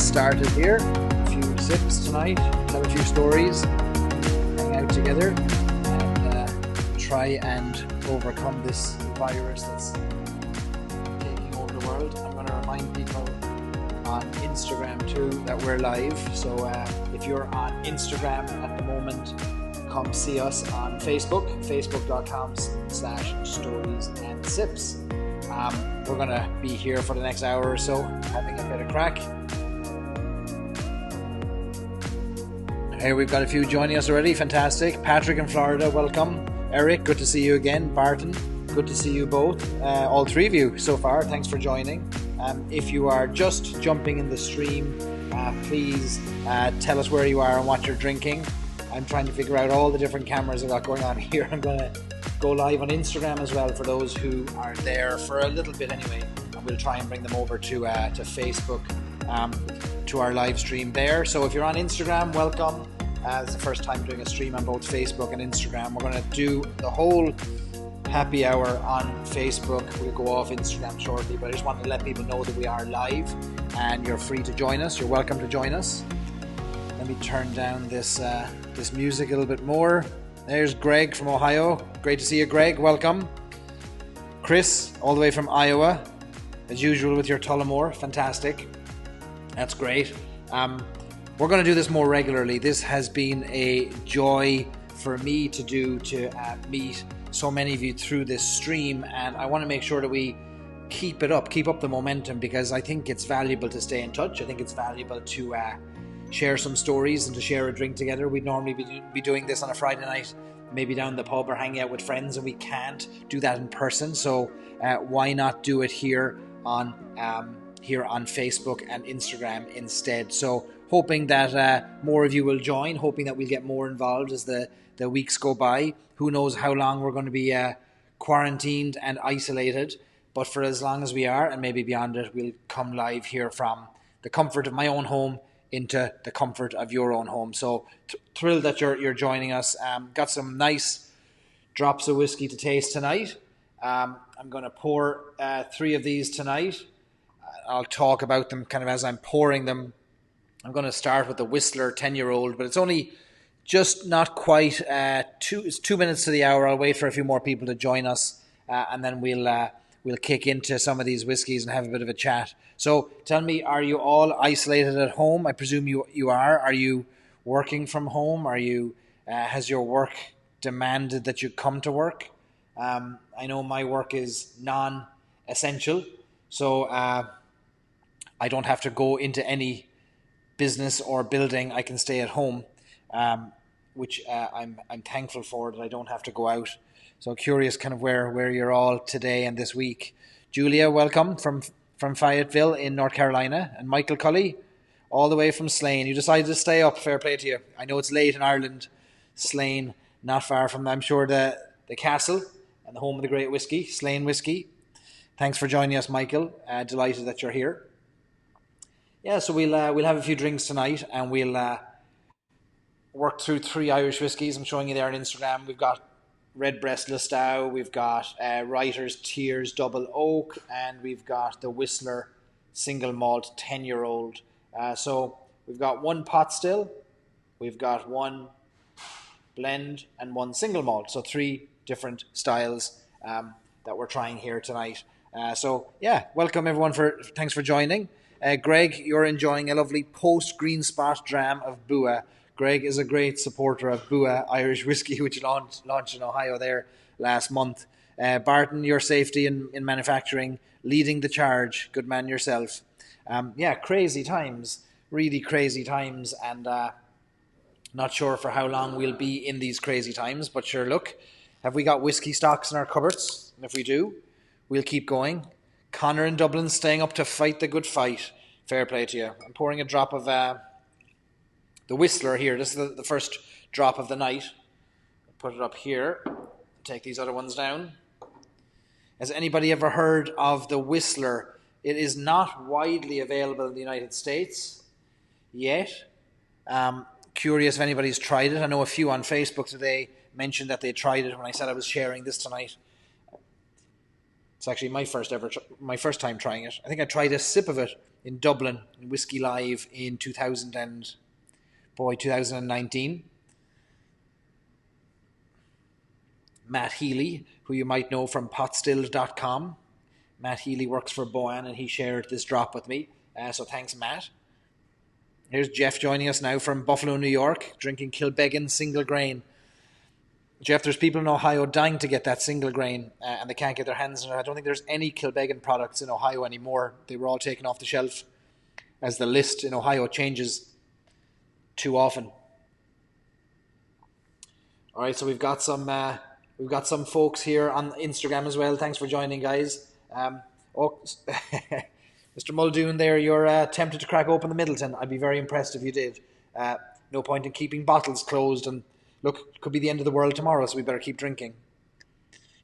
started here. A few sips tonight, tell a few stories, hang out together, and try and overcome this virus that's taking over the world. I'm going to remind people on Instagram too that we're live. So if you're on Instagram at the moment, come see us on Facebook, facebook.com/storiesandsips. We're going to be here for the next hour or so, having a bit of crack. Here we've got a few joining us already. Fantastic. Patrick in Florida, welcome. Eric, good to see you again. Barton, good to see you both. All three of you so far. Thanks for joining. If you are just jumping in the stream, please tell us where you are and what you're drinking. I'm trying to figure out all the different cameras I've got going on here. I'm going to go live on Instagram as well for those who are there for a little bit anyway. And we'll try and bring them over to Facebook, to our live stream there. So if you're on Instagram, welcome. It's the first time doing a stream on both Facebook and Instagram. We're going to do the whole happy hour on Facebook. We'll go off Instagram shortly, but I just wanted to let people know that we are live and you're free to join us. You're welcome to join us. Let me turn down this music a little bit more. There's Greg from Ohio. Great to see you, Greg. Welcome. Chris, all the way from Iowa. As usual with your Tullamore. Fantastic. That's great. We're going to do this more regularly. This has been a joy for me to do, to meet so many of you through this stream. And I want to make sure that we keep up the momentum, because I think it's valuable to stay in touch. I think it's valuable to share some stories and to share a drink together. We'd normally be doing this on a Friday night, maybe down the pub or hanging out with friends, and we can't do that in person. So why not do it here on Facebook and Instagram instead? So hoping that more of you will join, hoping that we'll get more involved as the weeks go by. Who knows how long we're going to be quarantined and isolated, but for as long as we are, and maybe beyond it, we'll come live here from the comfort of my own home into the comfort of your own home. So thrilled that you're joining us. Got some nice drops of whiskey to taste tonight. I'm going to pour 3 of these tonight. I'll talk about them kind of as I'm pouring them. I'm going to start with the Whistler 10-year-old, but it's only just not quite it's 2 minutes to the hour. I'll wait for a few more people to join us, and then we'll kick into some of these whiskies and have a bit of a chat. So tell me, are you all isolated at home? I presume you are. Are you working from home? Are you? Has your work demanded that you come to work? I know my work is non-essential, so I don't have to go into any business or building. I can stay at home, which I'm thankful for, that I don't have to go out. So curious kind of where you're all today and this week. Julia, welcome from Fayetteville in North Carolina. And Michael Cully, all the way from Slane. You decided to stay up. Fair play to you. I know it's late in Ireland. Slane, not far from, I'm sure, the castle and the home of the great whiskey, Slane whiskey. Thanks for joining us, Michael. Delighted that you're here. Yeah, so we'll have a few drinks tonight, and we'll work through 3 Irish whiskies. I'm showing you there on Instagram. We've got Redbreast Lustau, we've got Writer's Tears Double Oak, and we've got the Whistler Single Malt 10-year-old. So we've got 1 pot still, we've got 1 blend, and 1 single malt. So 3 different styles that we're trying here tonight. So yeah, welcome everyone. Thanks for joining. Greg, you're enjoying a lovely post-green spot dram of Bua. Greg is a great supporter of Bua Irish whiskey, which launched in Ohio there last month. Barton, your safety in manufacturing, leading the charge. Good man yourself. Yeah, crazy times, really crazy times, and not sure for how long we'll be in these crazy times, but sure, look, have we got whiskey stocks in our cupboards? And if we do, we'll keep going. Connor in Dublin staying up to fight the good fight. Fair play to you. I'm pouring a drop of the Whistler here. This is the first drop of the night. Put it up here. Take these other ones down. Has anybody ever heard of the Whistler? It is not widely available in the United States yet. Curious if anybody's tried it. I know a few on Facebook today mentioned that they tried it when I said I was sharing this tonight. It's actually my first time trying it. I think I tried a sip of it in Dublin, in Whiskey Live in 2019. Matt Healy, who you might know from potstilled.com. Matt Healy works for Boan, and he shared this drop with me. So thanks, Matt. Here's Jeff joining us now from Buffalo, New York, drinking Kilbeggan single grain. Jeff, there's people in Ohio dying to get that single grain, and they can't get their hands on it. I don't think there's any Kilbeggan products in Ohio anymore. They were all taken off the shelf as the list in Ohio changes too often. All right, so we've got some folks here on Instagram as well. Thanks for joining, guys. Mr. Muldoon there, you're tempted to crack open the Middleton. I'd be very impressed if you did. No point in keeping bottles closed, and look, it could be the end of the world tomorrow, so we better keep drinking.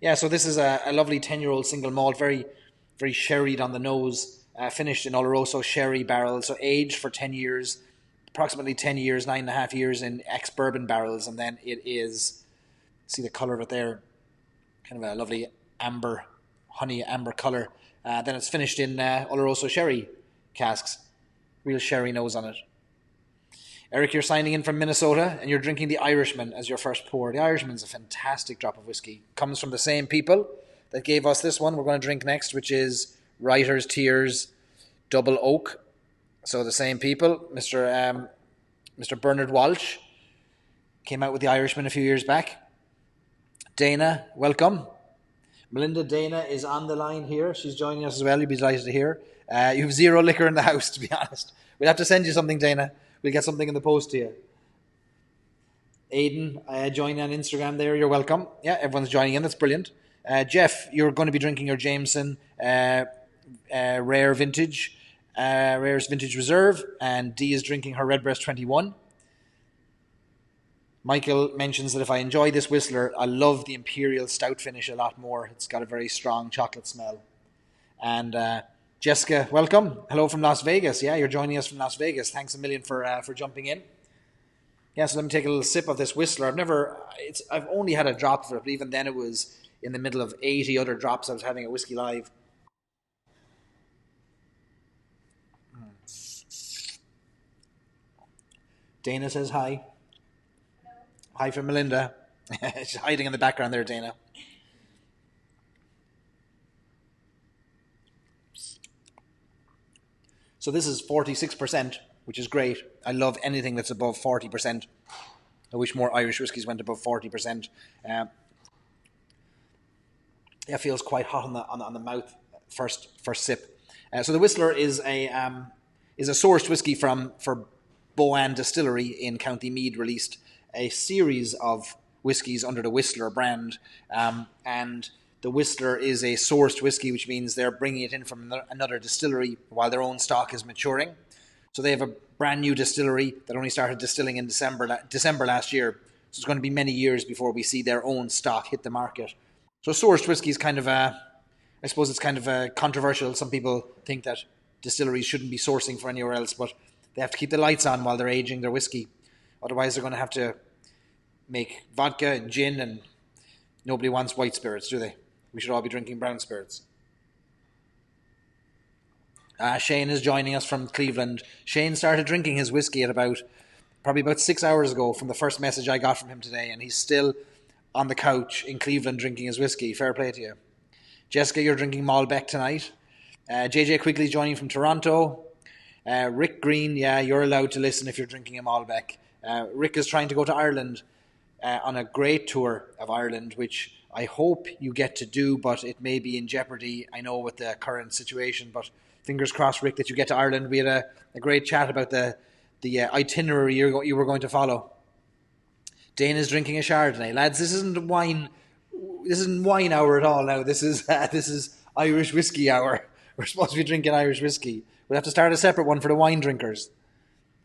Yeah, so this is a lovely 10-year-old single malt, very, very sherried on the nose, finished in Oloroso sherry barrels, so aged for 10 years, approximately 10 years, 9.5 years in ex-bourbon barrels, and then it is, see the colour of it there, kind of a lovely amber, honey amber colour. Then it's finished in Oloroso sherry casks, real sherry nose on it. Eric, you're signing in from Minnesota, and you're drinking the Irishman as your first pour. The Irishman's a fantastic drop of whiskey. Comes from the same people that gave us this one we're going to drink next, which is Writer's Tears Double Oak. So the same people, Mr. Bernard Walsh came out with the Irishman a few years back. Dana, welcome. Melinda Dana is on the line here. She's joining us as well. You'll be delighted to hear. You have zero liquor in the house, to be honest. We'll have to send you something, Dana. We'll get something in the post to you. Aidan, join on Instagram there. You're welcome. Yeah, everyone's joining in. That's brilliant. Jeff, you're going to be drinking your Jameson Rare Vintage, Rare's Vintage Reserve, and Dee is drinking her Redbreast 21. Michael mentions that if I enjoy this Whistler, I love the Imperial Stout finish a lot more. It's got a very strong chocolate smell. And Jessica, welcome. Hello from Las Vegas. Yeah, you're joining us from Las Vegas. Thanks a million for jumping in. Yeah, so let me take a little sip of this Whistler. I've only had a drop of it, but even then it was in the middle of 80 other drops I was having at Whiskey Live. Dana says hi. Hi from Melinda. She's hiding in the background there, Dana. So this is 46%, which is great. I love anything that's above 40%. I wish more Irish whiskies went above 40%. It feels quite hot on the mouth first sip. So the Whistler is a sourced whiskey for Boan Distillery in County Meath, released a series of whiskies under the Whistler brand, and the Whistler is a sourced whiskey, which means they're bringing it in from another distillery while their own stock is maturing. So they have a brand new distillery that only started distilling in December last year. So it's going to be many years before we see their own stock hit the market. So sourced whiskey is kind of I suppose it's kind of controversial. Some people think that distilleries shouldn't be sourcing for anywhere else, but they have to keep the lights on while they're aging their whiskey. Otherwise, they're going to have to make vodka and gin, and nobody wants white spirits, do they? We should all be drinking brown spirits. Shane is joining us from Cleveland. Shane started drinking his whiskey at probably about 6 hours ago from the first message I got from him today, and he's still on the couch in Cleveland drinking his whiskey. Fair play to you. Jessica, you're drinking Malbec tonight. JJ Quigley joining from Toronto. Rick Green, yeah, you're allowed to listen if you're drinking a Malbec. Rick is trying to go to Ireland on a great tour of Ireland, which I hope you get to do, but it may be in jeopardy, I know, with the current situation. But fingers crossed, Rick, that you get to Ireland. We had a great chat about the itinerary you were going to follow. Dane is drinking a Chardonnay. Lads, this isn't wine hour at all now. This is Irish whiskey hour. We're supposed to be drinking Irish whiskey. We'll have to start a separate one for the wine drinkers.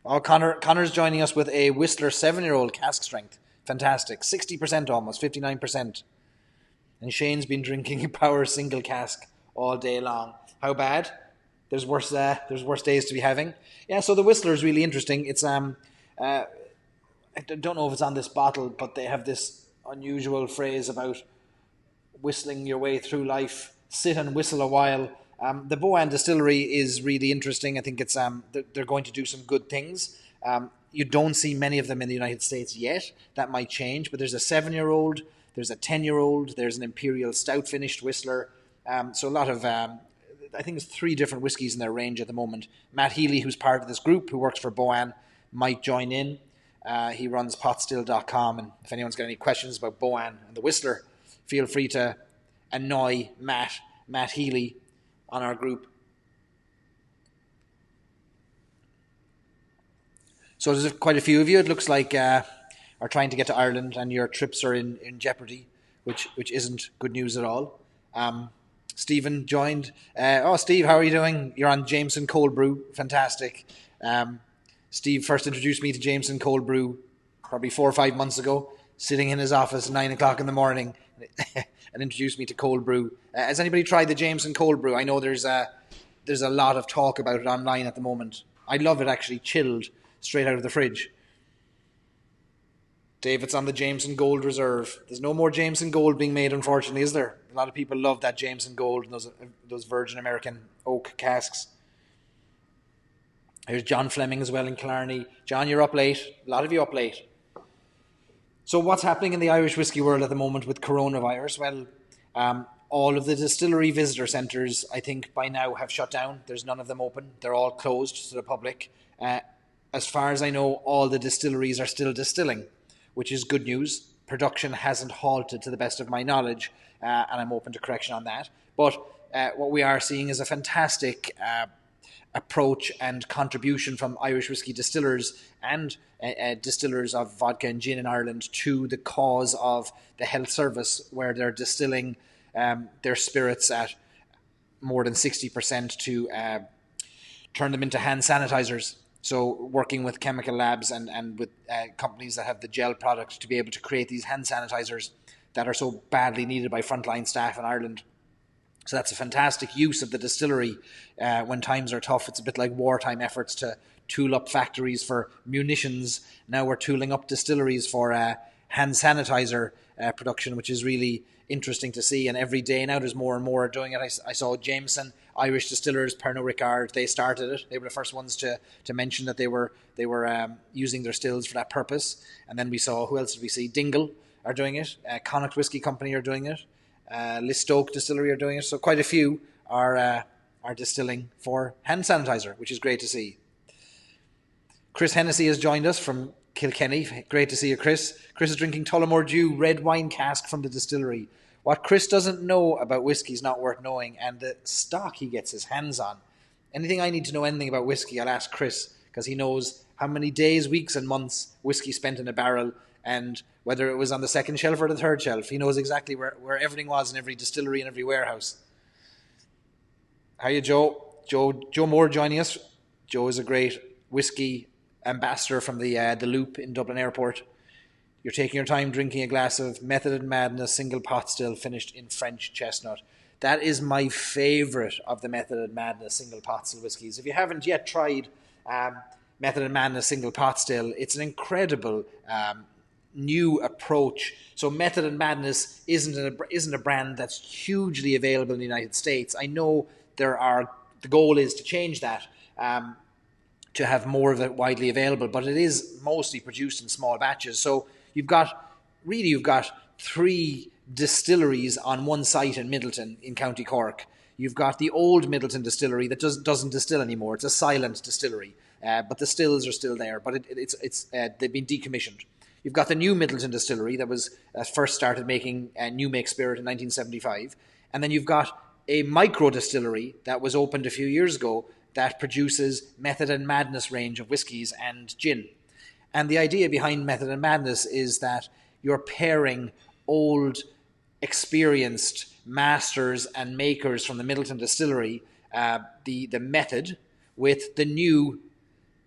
Oh, Connor's joining us with a Whistler 7-year-old cask strength. Fantastic. 60% almost, 59%. And Shane's been drinking a Power single cask all day long. How bad? There's worse days to be having. Yeah, so the Whistler is really interesting. It's I don't know if it's on this bottle, but they have this unusual phrase about whistling your way through life. Sit and whistle a while, The Boan distillery is really interesting. I think it's they're going to do some good things. You don't see many of them in the United States yet. That might change, but there's a 7-year-old, there's a 10-year-old, there's an Imperial Stout finished Whistler. So a lot of, I think there's 3 different whiskies in their range at the moment. Matt Healy, who's part of this group, who works for Boan, might join in. He runs potstill.com, and if anyone's got any questions about Boan and the Whistler, feel free to annoy Matt Healy on our group. So there's quite a few of you, it looks like, are trying to get to Ireland, and your trips are in jeopardy, which isn't good news at all. Stephen joined. Steve, how are you doing? You're on Jameson Cold Brew. Fantastic. Steve first introduced me to Jameson Cold Brew probably 4 or 5 months ago, sitting in his office at 9 o'clock in the morning, and introduced me to cold brew. Has anybody tried the Jameson Cold Brew? I know there's a lot of talk about it online at the moment. I love it actually chilled, straight out of the fridge. Dave, it's on the Jameson Gold Reserve. There's no more Jameson Gold being made, unfortunately, is there? A lot of people love that Jameson Gold and those Virgin American oak casks. There's John Fleming as well in Killarney. John, you're up late. A lot of you up late. So what's happening in the Irish whiskey world at the moment with coronavirus? Well, all of the distillery visitor centres, I think, by now have shut down. There's none of them open. They're all closed to the public. As far as I know, all the distilleries are still distilling, which is good news. Production hasn't halted to the best of my knowledge, and I'm open to correction on that. But what we are seeing is a fantastic approach and contribution from Irish whiskey distillers and distillers of vodka and gin in Ireland to the cause of the health service, where they're distilling their spirits at more than 60% to turn them into hand sanitizers. So working with chemical labs and with companies that have the gel product to be able to create these hand sanitizers that are so badly needed by frontline staff in Ireland. So that's a fantastic use of the distillery when times are tough. It's a bit like wartime efforts to tool up factories for munitions. Now we're tooling up distilleries for hand sanitizer production, which is really interesting to see. And every day now there's more and more doing it. I saw Jameson, Irish distillers, Pernod Ricard, they started it. They were the first ones to mention that they were using their stills for that purpose. And then we saw, who else did we see? Dingle are doing it. Connacht Whiskey Company are doing it. Lustau Distillery are doing it. So quite a few are distilling for hand sanitizer, which is great to see. Chris Hennessy has joined us from Kilkenny. Great to see you, Chris. Chris is drinking Tullamore Dew red wine cask from the distillery. What Chris doesn't know about whiskey is not worth knowing, and the stock he gets his hands on. Anything I need to know anything about whiskey, I'll ask Chris, because he knows how many days, weeks and months whiskey spent in a barrel, and whether it was on the second shelf or the third shelf. He knows exactly where everything was in every distillery and every warehouse. How are you, Joe? Joe Moore joining us. Joe is a great whiskey ambassador from the Loop in Dublin Airport. You're taking your time drinking a glass of Method and Madness single pot still finished in French chestnut. That is my favourite of the Method and Madness single pot still whiskies. If you haven't yet tried Method and Madness single pot still, it's an incredible new approach. So Method and Madness isn't a brand that's hugely available in the United States. I know the goal is to change that, to have more of it widely available, but it is mostly produced in small batches. So you've got 3 distilleries on one site in Middleton in County Cork. You've got the old Middleton distillery that doesn't distill anymore. It's a silent distillery, but the stills are still there, but they've been decommissioned. You've got the new Middleton distillery that was first started making new make spirit in 1975, and then you've got a micro distillery that was opened a few years ago that produces Method and Madness range of whiskies and gin. And the idea behind Method and Madness is that you're pairing old, experienced masters and makers from the Middleton distillery, the Method, with the new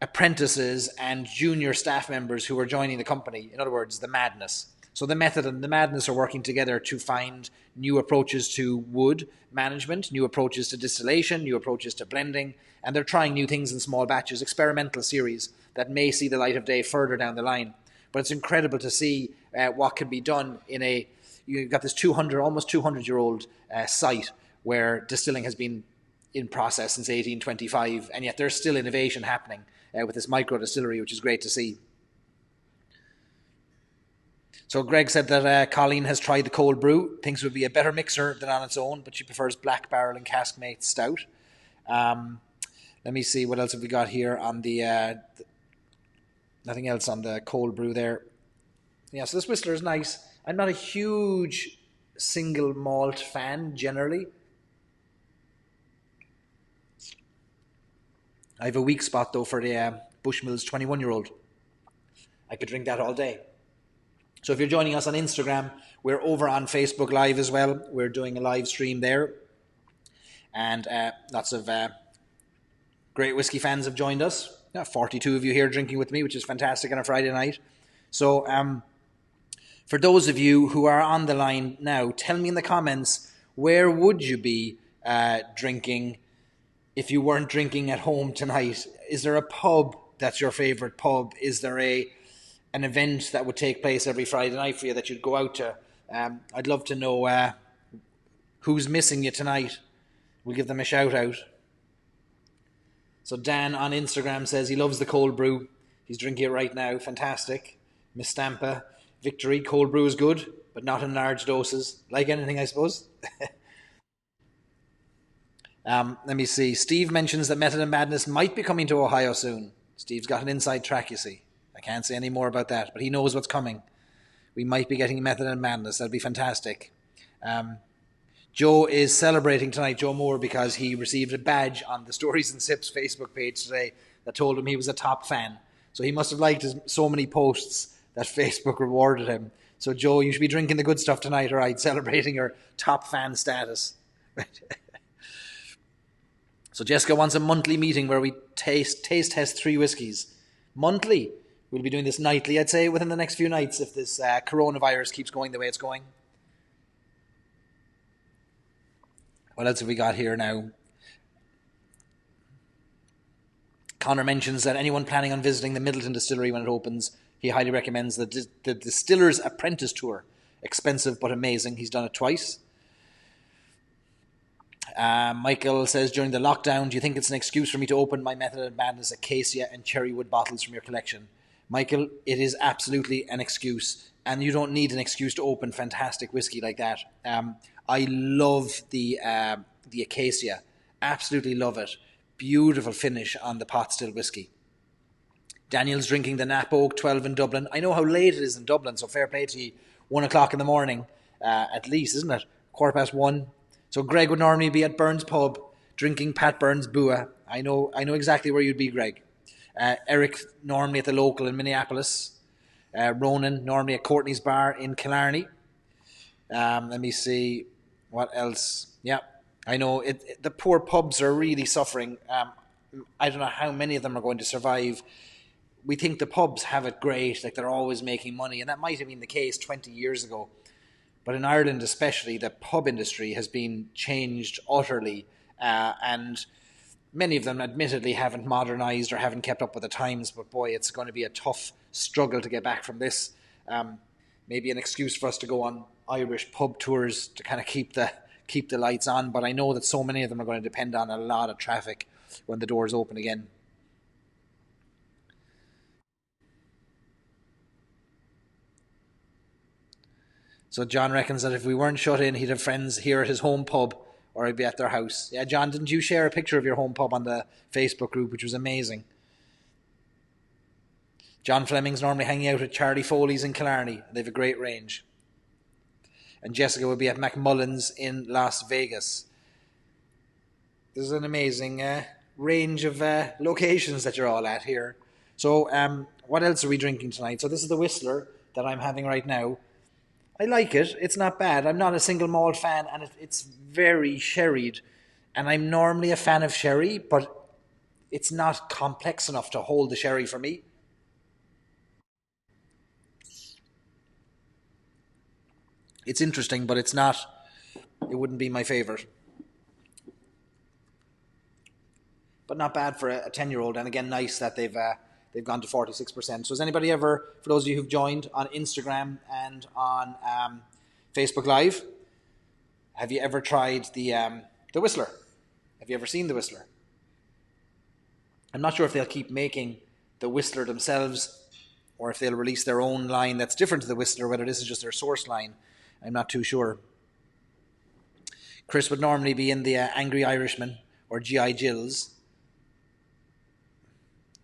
apprentices and junior staff members who are joining the company. In other words, the Madness. So the Method and the Madness are working together to find new approaches to wood management, new approaches to distillation, new approaches to blending, and they're trying new things in small batches, experimental series that may see the light of day further down the line. But it's incredible to see what can be done you've got this almost 200-year-old site where distilling has been in process since 1825, and yet there's still innovation happening with this micro distillery, which is great to see. So Greg said that Colleen has tried the cold brew, thinks it would be a better mixer than on its own, but she prefers Black Barrel and Caskmate Stout. Let me see, what else have we got here on the nothing else on the cold brew there. Yeah, so this Whistler is nice. I'm not a huge single malt fan generally. I have a weak spot though for the Bushmills 21-year-old. I could drink that all day. So if you're joining us on Instagram, we're over on Facebook Live as well. We're doing a live stream there. And lots of great whiskey fans have joined us. 42 of you here drinking with me, which is fantastic on a Friday night. So for those of you who are on the line now, tell me in the comments, where would you be drinking if you weren't drinking at home tonight? Is there a pub that's your favourite pub? Is there an event that would take place every Friday night for you that you'd go out to? I'd love to know who's missing you tonight. We'll give them a shout out. So Dan on Instagram says he loves the cold brew. He's drinking it right now. Fantastic. Miss Stampa, Victory, cold brew is good, but not in large doses. Like anything, I suppose. Let me see. Steve mentions that Method and Madness might be coming to Ohio soon. Steve's got an inside track, you see. I can't say any more about that, but he knows what's coming. We might be getting Method and Madness. That'd be fantastic. Joe is celebrating tonight, Joe Moore, because he received a badge on the Stories and Sips Facebook page today that told him he was a top fan. So he must have liked so many posts that Facebook rewarded him. So Joe, you should be drinking the good stuff tonight, all right, celebrating your top fan status. So Jessica wants a monthly meeting where we taste test 3 whiskies. Monthly. We'll be doing this nightly, I'd say, within the next few nights if this coronavirus keeps going the way it's going. What else have we got here now? Connor mentions that anyone planning on visiting the Middleton Distillery when it opens, he highly recommends the Distiller's Apprentice Tour. Expensive but amazing. He's done it twice. Michael says, during the lockdown, do you think it's an excuse for me to open my Method and Madness Acacia and Cherrywood bottles from your collection? Michael, it is absolutely an excuse, and you don't need an excuse to open fantastic whiskey like that. I love the Acacia. Absolutely love it. Beautiful finish on the pot still whiskey. Daniel's drinking the Nap Oak 12 in Dublin. I know how late it is in Dublin, so fair play to you. 1 o'clock in the morning, at least, isn't it? 1:15. So Greg would normally be at Burns Pub drinking Pat Burns Bua. I know exactly where you'd be, Greg. Eric normally at the local in Minneapolis. Ronan normally at Courtney's Bar in Killarney. Let me see what else. Yeah, I know the poor pubs are really suffering. I don't know how many of them are going to survive. We think the pubs have it great, like they're always making money, and that might have been the case 20 years ago. But in Ireland especially, the pub industry has been changed utterly, and many of them admittedly haven't modernised or haven't kept up with the times, but boy, it's going to be a tough struggle to get back from this. Maybe an excuse for us to go on Irish pub tours to kind of keep the lights on, but I know that so many of them are going to depend on a lot of traffic when the doors open again. So John reckons that if we weren't shut in, he'd have friends here at his home pub, or I'd be at their house. Yeah, John, didn't you share a picture of your home pub on the Facebook group, which was amazing? John Fleming's normally hanging out at Charlie Foley's in Killarney. They have a great range. And Jessica will be at McMullen's in Las Vegas. There's an amazing range of locations that you're all at here. So what else are we drinking tonight? So this is the Whistler that I'm having right now. I like it. It's not bad. I'm not a single malt fan, and it's very sherried. And I'm normally a fan of sherry, but it's not complex enough to hold the sherry for me. It's interesting, but it wouldn't be my favourite. But not bad for a 10-year-old, and again, nice that they've gone to 46%. So has anybody ever, for those of you who've joined on Instagram and on Facebook Live, have you ever tried the Whistler? Have you ever seen the Whistler? I'm not sure if they'll keep making the Whistler themselves or if they'll release their own line that's different to the Whistler, whether this is just their source line. I'm not too sure. Chris would normally be in the Angry Irishman or G.I. Jills.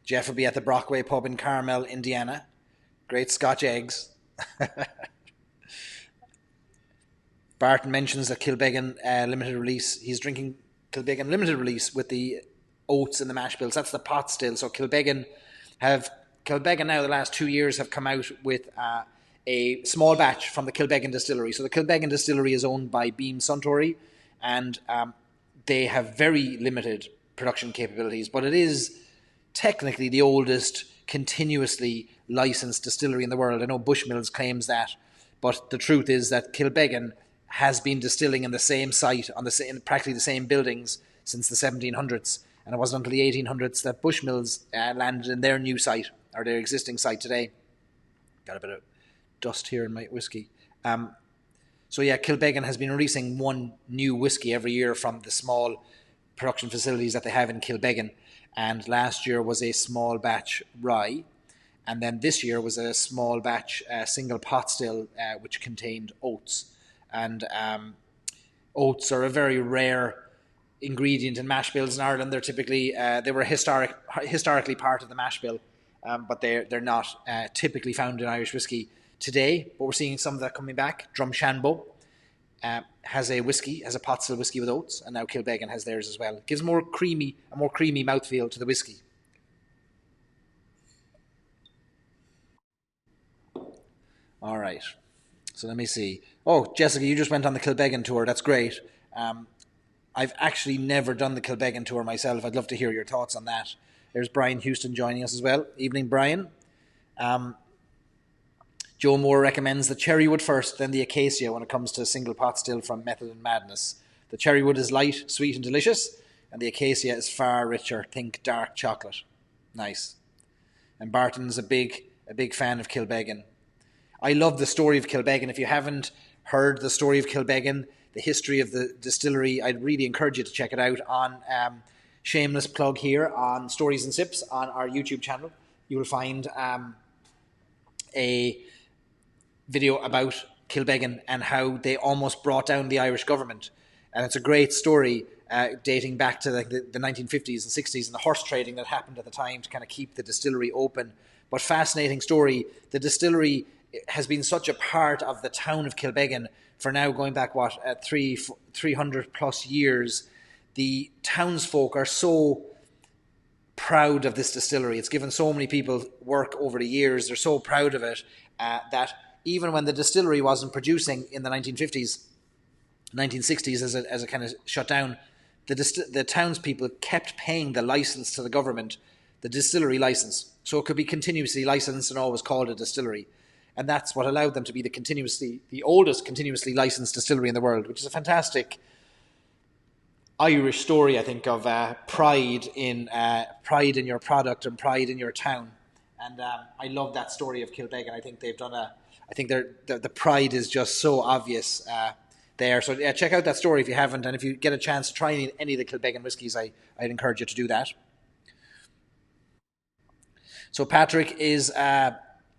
Jeff would be at the Brockway pub in Carmel, Indiana. Great Scotch eggs. Barton mentions that Kilbeggan limited release. He's drinking Kilbeggan limited release with the oats and the mash bills. That's the pot still. So Kilbeggan now the last 2 years have come out with a small batch from the Kilbeggan distillery. So the Kilbeggan distillery is owned by Beam Suntory, and they have very limited production capabilities, but it is technically the oldest continuously licensed distillery in the world. I know Bushmills claims that, but the truth is that Kilbeggan has been distilling in the same site, in practically the same buildings since the 1700s. And it wasn't until the 1800s that Bushmills landed in their new site, or their existing site today. Got a bit of dust here in my whiskey. So yeah, Kilbeggan has been releasing one new whiskey every year from the small production facilities that they have in Kilbeggan. And last year was a small batch rye. And then this year was a small batch single pot still, which contained oats. And oats are a very rare ingredient in mash bills in Ireland. They're typically, they were historically part of the mash bill, but they're not typically found in Irish whiskey today. But we're seeing some of that coming back. Drumshanbo has a pot still whiskey with oats, and now Kilbeggan has theirs as well. It gives a more creamy mouthfeel to the whiskey. All right. So let me see. Oh, Jessica, you just went on the Kilbeggan tour. That's great. I've actually never done the Kilbeggan tour myself. I'd love to hear your thoughts on that. There's Brian Houston joining us as well. Evening, Brian. Joe Moore recommends the Cherrywood first, then the Acacia when it comes to single pot still from Method and Madness. The Cherrywood is light, sweet and delicious, and the Acacia is far richer. Think dark chocolate. Nice. And Barton's a big fan of Kilbeggan. I love the story of Kilbeggan. If you haven't heard the story of Kilbeggan, the history of the distillery, I'd really encourage you to check it out on shameless plug here on Stories and Sips on our YouTube channel. You will find a video about Kilbeggan and how they almost brought down the Irish government. And it's a great story dating back to the 1950s and 60s and the horse trading that happened at the time to kind of keep the distillery open. But fascinating story. The distillery has been such a part of the town of Kilbeggan for now going back, 300 plus years. The townsfolk are so proud of this distillery. It's given so many people work over the years. They're so proud of it that even when the distillery wasn't producing in the 1950s, 1960s as it kind of shut down, the townspeople kept paying the license to the government, the distillery license. So it could be continuously licensed and always called a distillery. And that's what allowed them to be the oldest continuously licensed distillery in the world, which is a fantastic Irish story, I think, of pride in your product and pride in your town. And I love that story of Kilbeggan. I think they've done the pride is just so obvious there. So yeah, check out that story if you haven't, and if you get a chance to try any of the Kilbeggan whiskies, I'd encourage you to do that. So Patrick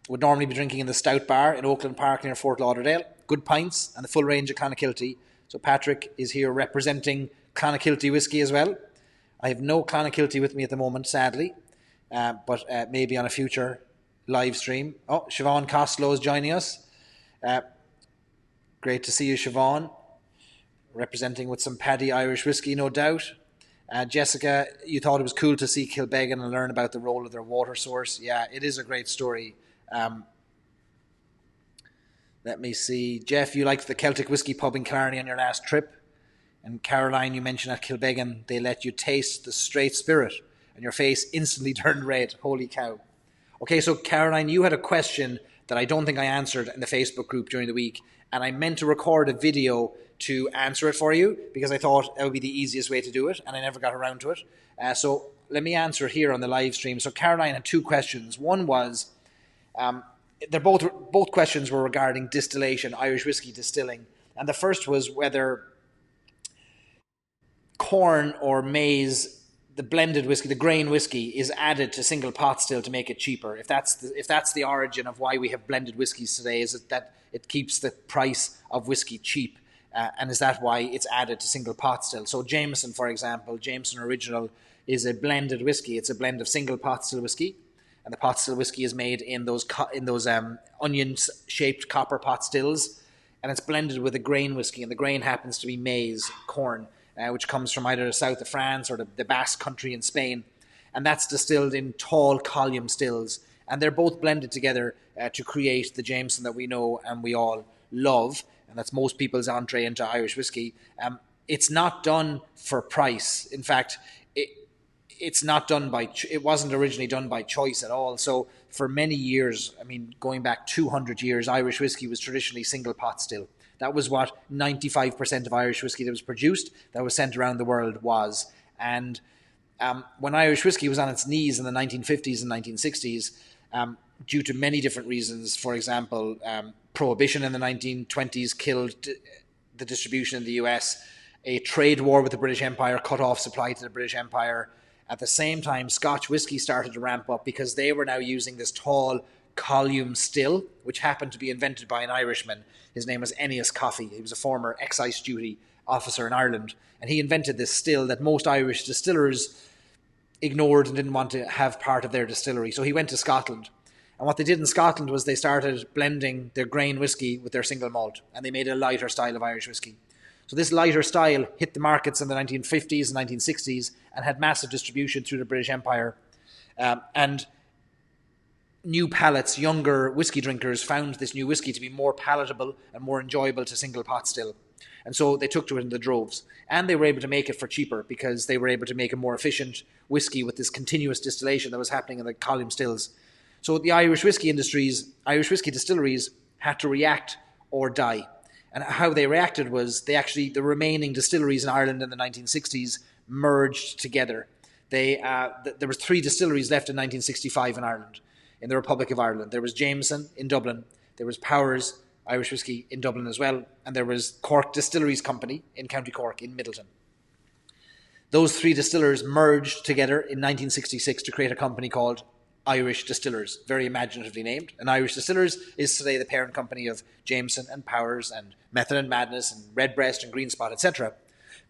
would normally be drinking in the Stout Bar in Oakland Park near Fort Lauderdale. Good pints and the full range of Clonakilty. So Patrick is here representing Clonakilty whiskey as well. I have no Clonakilty with me at the moment, sadly, but maybe on a future live stream. Oh, Siobhan Costello is joining us. Great to see you, Siobhan. Representing with some Paddy Irish whiskey, no doubt. Jessica, you thought it was cool to see Kilbeggan and learn about the role of their water source. Yeah, it is a great story. Let me see. Jeff, you liked the Celtic Whiskey Pub in Killarney on your last trip. And Caroline, you mentioned at Kilbeggan, they let you taste the straight spirit and your face instantly turned red. Holy cow. Okay, so Caroline, you had a question that I don't think I answered in the Facebook group during the week. And I meant to record a video to answer it for you because I thought that would be the easiest way to do it. And I never got around to it. So let me answer it here on the live stream. So Caroline had two questions. One was, they're both questions were regarding distillation, Irish whiskey distilling. And the first was whether corn or maize, the blended whiskey, the grain whiskey, is added to single pot still to make it cheaper. If that's the origin of why we have blended whiskies today, is that it keeps the price of whiskey cheap, and is that why it's added to single pot still? So Jameson, for example, Jameson Original is a blended whiskey. It's a blend of single pot still whiskey, and the pot still whiskey is made in those onion-shaped copper pot stills, and it's blended with a grain whiskey, and the grain happens to be maize, corn, which comes from either the south of France or the Basque country in Spain, and that's distilled in tall column stills, and they're both blended together to create the Jameson that we know and we all love, and that's most people's entree into Irish whiskey. It's not done for price. In fact, it wasn't originally done by choice at all. So for many years, I mean, going back 200 years, Irish whiskey was traditionally single pot still. That was what 95% of Irish whiskey that was produced, that was sent around the world, was. And when Irish whiskey was on its knees in the 1950s and 1960s, due to many different reasons, for example, prohibition in the 1920s killed the distribution in the US, a trade war with the British Empire cut off supply to the British Empire. At the same time, Scotch whiskey started to ramp up because they were now using this tall column still, which happened to be invented by an Irishman. His name was Ennius Coffey. He was a former excise duty officer in Ireland, and he invented this still that most Irish distillers ignored and didn't want to have part of their distillery. So he went to Scotland, and what they did in Scotland was they started blending their grain whiskey with their single malt, and they made a lighter style of Irish whiskey. So this lighter style hit the markets in the 1950s and 1960s and had massive distribution through the British Empire. And new palates, younger whiskey drinkers, found this new whiskey to be more palatable and more enjoyable to single pot still. And so they took to it in the droves. And they were able to make it for cheaper because they were able to make a more efficient whiskey with this continuous distillation that was happening in the column stills. So the Irish whiskey distilleries had to react or die. And how they reacted was the remaining distilleries in Ireland in the 1960s merged together. There was 3 distilleries left in 1965 in Ireland, in the Republic of Ireland. There was Jameson in Dublin, there was Powers Irish whiskey in Dublin as well, and there was Cork Distilleries Company in County Cork in Middleton. Those 3 distillers merged together in 1966 to create a company called Irish Distillers, very imaginatively named. And Irish Distillers is today the parent company of Jameson and Powers and Method and Madness and Redbreast and Green Spot, etc.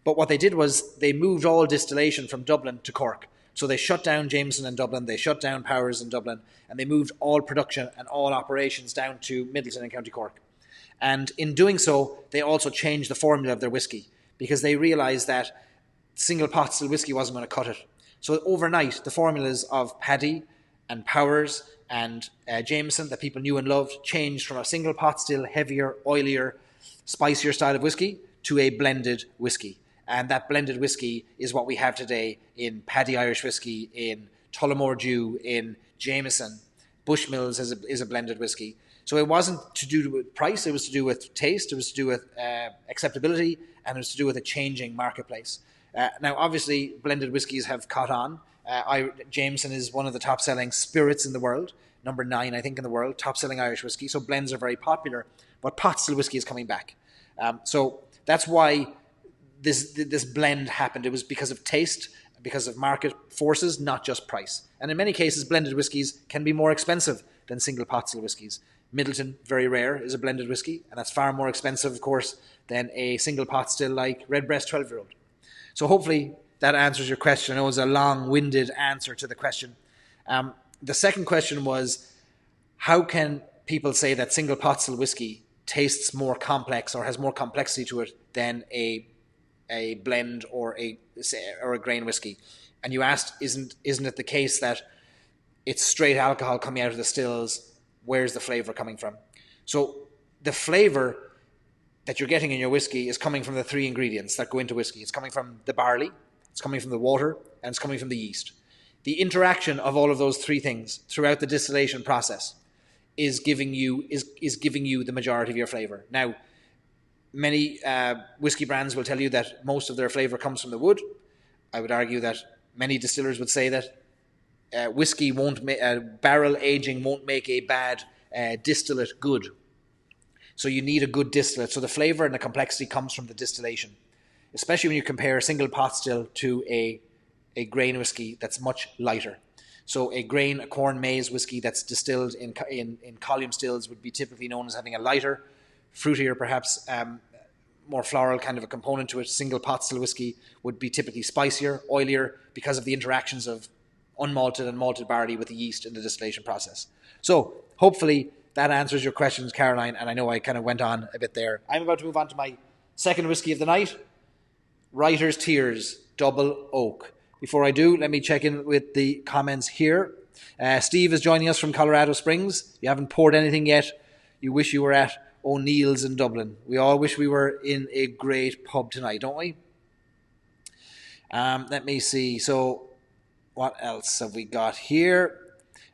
But what they did was they moved all distillation from Dublin to Cork. So they shut down Jameson in Dublin, they shut down Powers in Dublin, and they moved all production and all operations down to Middleton and County Cork. And in doing so, they also changed the formula of their whiskey because they realised that single pot still whiskey wasn't going to cut it. So overnight, the formulas of Paddy and Powers and Jameson that people knew and loved changed from a single pot still, heavier, oilier, spicier style of whiskey to a blended whiskey. And that blended whiskey is what we have today in Paddy Irish whiskey, in Tullamore Dew, in Jameson. Bushmills is a blended whiskey. So it wasn't to do with price, it was to do with taste, it was to do with acceptability, and it was to do with a changing marketplace. Now, obviously, blended whiskies have caught on. Jameson is one of the top-selling spirits in the world, number 9, I think, in the world, top-selling Irish whiskey. So blends are very popular, but pot still whiskey is coming back. So that's why this blend happened. It was because of taste, because of market forces, not just price. And in many cases, blended whiskies can be more expensive than single pot still whiskies. Middleton, very rare, is a blended whiskey, and that's far more expensive, of course, than a single pot still like Redbreast 12-year-old. So hopefully that answers your question. I know it was a long-winded answer to the question. The second question was, how can people say that single pot still whiskey tastes more complex or has more complexity to it than a blend or a grain whiskey? And you asked, isn't it the case that it's straight alcohol coming out of the stills? Where's the flavour coming from? So the flavour that you're getting in your whiskey is coming from the 3 ingredients that go into whiskey. It's coming from the barley, it's coming from the water, and it's coming from the yeast. The interaction of all of those 3 things throughout the distillation process is giving you the majority of your flavour. Now, many whiskey brands will tell you that most of their flavour comes from the wood. I would argue that many distillers would say that whiskey barrel aging won't make a bad distillate good. So you need a good distillate. So the flavour and the complexity comes from the distillation. especially when you compare a single pot still to a grain whiskey that's much lighter. So a corn maize whiskey that's distilled in column stills would be typically known as having a lighter, fruitier, perhaps more floral kind of a component to it. Single pot still whiskey would be typically spicier, oilier, because of the interactions of unmalted and malted barley with the yeast in the distillation process. So hopefully that answers your questions, Caroline, and I know I kind of went on a bit there. I'm about to move on to my second whiskey of the night, Writer's Tears Double Oak. Before I do, let me check in with the comments here. Steve is joining us from Colorado Springs. You haven't poured anything yet. You wish you were at O'Neill's in Dublin. We all wish we were in a great pub tonight, don't we? Let me see. So what else have we got here?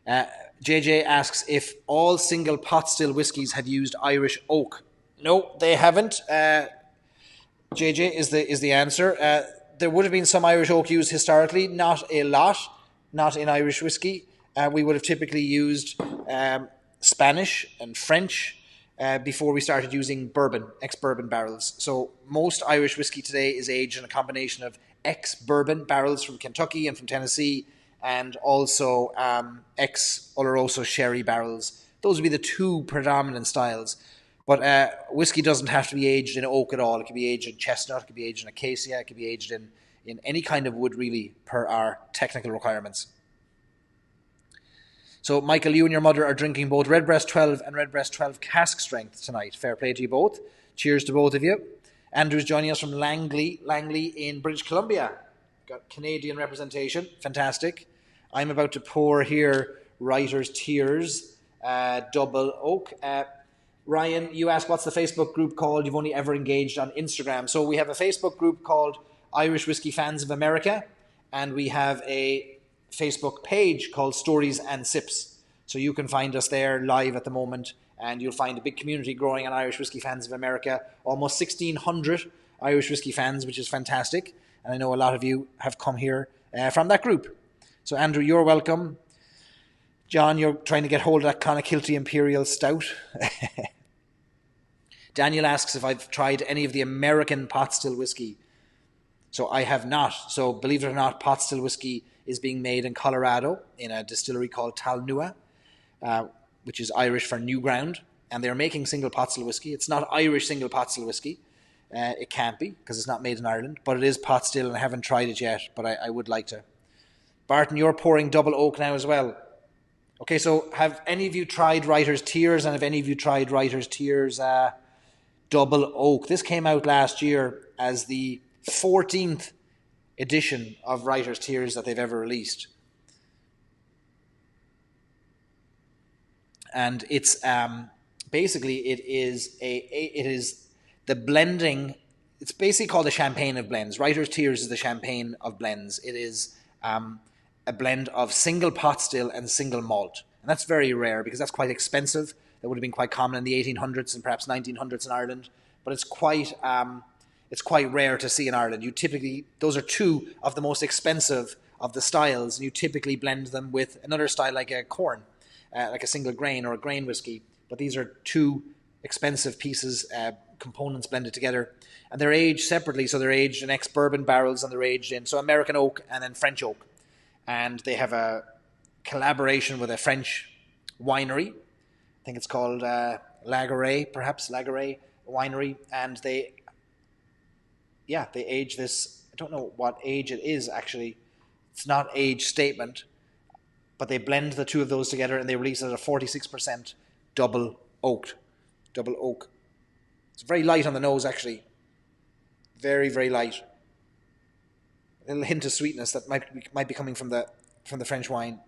JJ asks if all single pot still whiskies have used Irish oak. No, they haven't. JJ is the answer. There would have been some Irish oak used historically, not a lot, not in Irish whiskey. We would have typically used Spanish and French before we started using bourbon, ex-bourbon barrels. So most Irish whiskey today is aged in a combination of ex-bourbon barrels from Kentucky and from Tennessee, and also ex-Oloroso sherry barrels. Those would be the two predominant styles. But whiskey doesn't have to be aged in oak at all. It can be aged in chestnut, it can be aged in acacia, it can be aged in any kind of wood, really, per our technical requirements. So, Michael, you and your mother are drinking both Redbreast 12 and Redbreast 12 cask strength tonight. Fair play to you both. Cheers to both of you. Andrew's joining us from Langley in British Columbia. Got Canadian representation. Fantastic. I'm about to pour here Writer's Tears Double Oak. Ryan, you asked what's the Facebook group called? You've only ever engaged on Instagram. So we have a Facebook group called Irish Whiskey Fans of America, and we have a Facebook page called Stories and Sips. So you can find us there live at the moment, and you'll find a big community growing on Irish Whiskey Fans of America. Almost 1,600 Irish whiskey fans, which is fantastic. And I know a lot of you have come here from that group. So Andrew, you're welcome. John, you're trying to get hold of that Clonakilty Imperial Stout. Daniel asks if I've tried any of the American pot still whiskey. So I have not. So believe it or not, pot still whiskey is being made in Colorado in a distillery called Talnua, which is Irish for new ground. And they're making single pot still whiskey. It's not Irish single pot still whiskey. It can't be because it's not made in Ireland. But it is pot still, and I haven't tried it yet, but I would like to. Barton, you're pouring double oak now as well. Okay, so have any of you tried Writer's Tears? And have any of you tried Writer's Tears Double Oak? This came out last year as the 14th edition of Writer's Tears that they've ever released. And it's basically it is the blending. It's basically called the champagne of blends. Writer's Tears is the champagne of blends. It is a blend of single pot still and single malt. And that's very rare because that's quite expensive. That would have been quite common in the 1800s and perhaps 1900s in Ireland. But it's quite rare to see in Ireland. Those are two of the most expensive of the styles, and you typically blend them with another style like a corn, like a single grain or a grain whiskey. But these are two expensive pieces, components blended together. And they're aged separately, so they're aged in ex-bourbon barrels, and they're aged in American oak and then French oak. And they have a collaboration with a French winery. I think it's called Lageret Winery. And they age this. I don't know what age it is, actually. It's not age statement. But they blend the two of those together and they release it at a 46% double oak. It's very light on the nose, actually. Very, very light. A little hint of sweetness that might be coming from the French wine.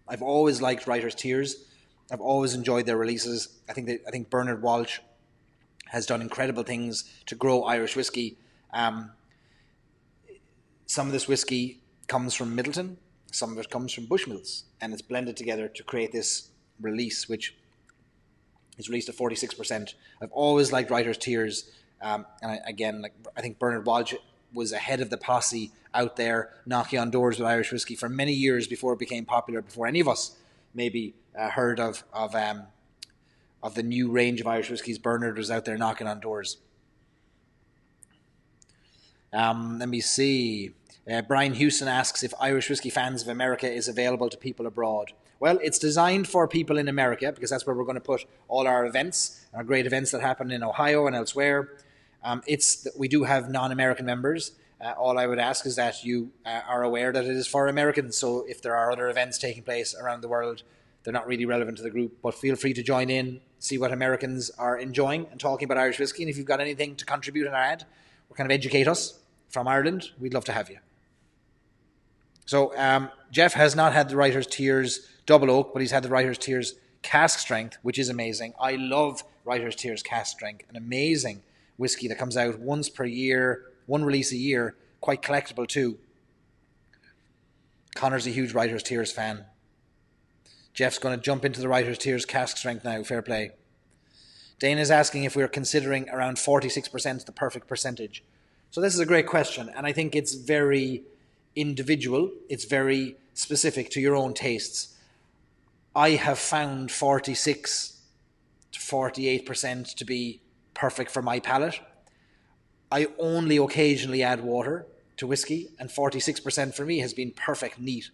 I've always liked Writer's Tears. I've always enjoyed their releases. I think Bernard Walsh has done incredible things to grow Irish whiskey. Some of this whiskey comes from Middleton, some of it comes from Bushmills, and it's blended together to create this release, which is released at 46%. I've always liked Writer's Tears, and I think Bernard Walsh was ahead of the posse out there knocking on doors with Irish whiskey for many years before it became popular, before any of us maybe heard of the new range of Irish whiskies. Bernard was out there knocking on doors. Let me see. Brian Houston asks if Irish Whiskey Fans of America is available to people abroad. Well, it's designed for people in America because that's where we're going to put all our events, our great events that happen in Ohio and elsewhere. We do have non-American members. All I would ask is that you are aware that it is for Americans. So if there are other events taking place around the world, they're not really relevant to the group. But feel free to join in, see what Americans are enjoying and talking about Irish whiskey. And if you've got anything to contribute and add or kind of educate us from Ireland, we'd love to have you. So Jeff has not had the Writer's Tears Double Oak, but he's had the Writer's Tears Cask Strength, which is amazing. I love Writer's Tears Cask Strength, an amazing whiskey that comes out once per year, one release a year, quite collectible too. Connor's a huge Writer's Tears fan. Jeff's going to jump into the Writer's Tears Cask Strength now, fair play. Dana's asking if we're considering around 46% the perfect percentage. So this is a great question, and I think it's very individual. It's very specific to your own tastes. I have found 46 to 48% to be perfect for my palate. I only occasionally add water to whiskey, and 46% for me has been perfect neat.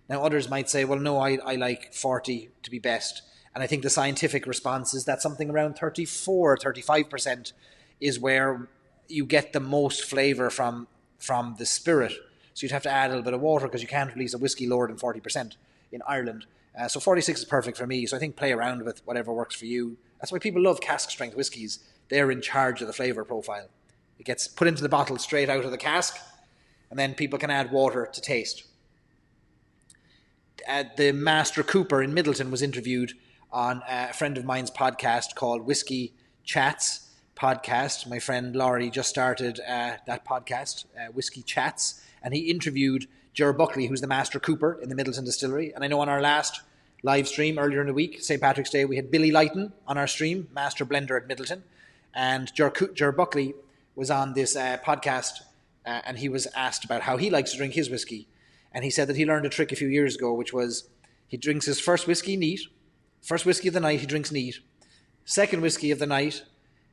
Now others might say, well, no, I like 40 to be best. And I think the scientific response is that something around 34, 35% is where you get the most flavour from the spirit. So you'd have to add a little bit of water because you can't release a whiskey lower than 40% in Ireland. So 46 is perfect for me. So I think play around with whatever works for you. That's why people love cask strength whiskies. They're in charge of the flavour profile. It gets put into the bottle straight out of the cask, and then people can add water to taste. The Master Cooper in Middleton was interviewed on a friend of mine's podcast called Whiskey Chats podcast. My friend Laurie just started that podcast, Whiskey Chats, and he interviewed Ger Buckley, who's the Master Cooper in the Middleton Distillery. And I know on our last live stream earlier in the week, St. Patrick's Day, we had Billy Lighton on our stream, Master Blender at Middleton. And Ger Buckley was on this podcast, and he was asked about how he likes to drink his whiskey. And he said that he learned a trick a few years ago, which was he drinks his first whiskey neat. First whiskey of the night, he drinks neat. Second whiskey of the night,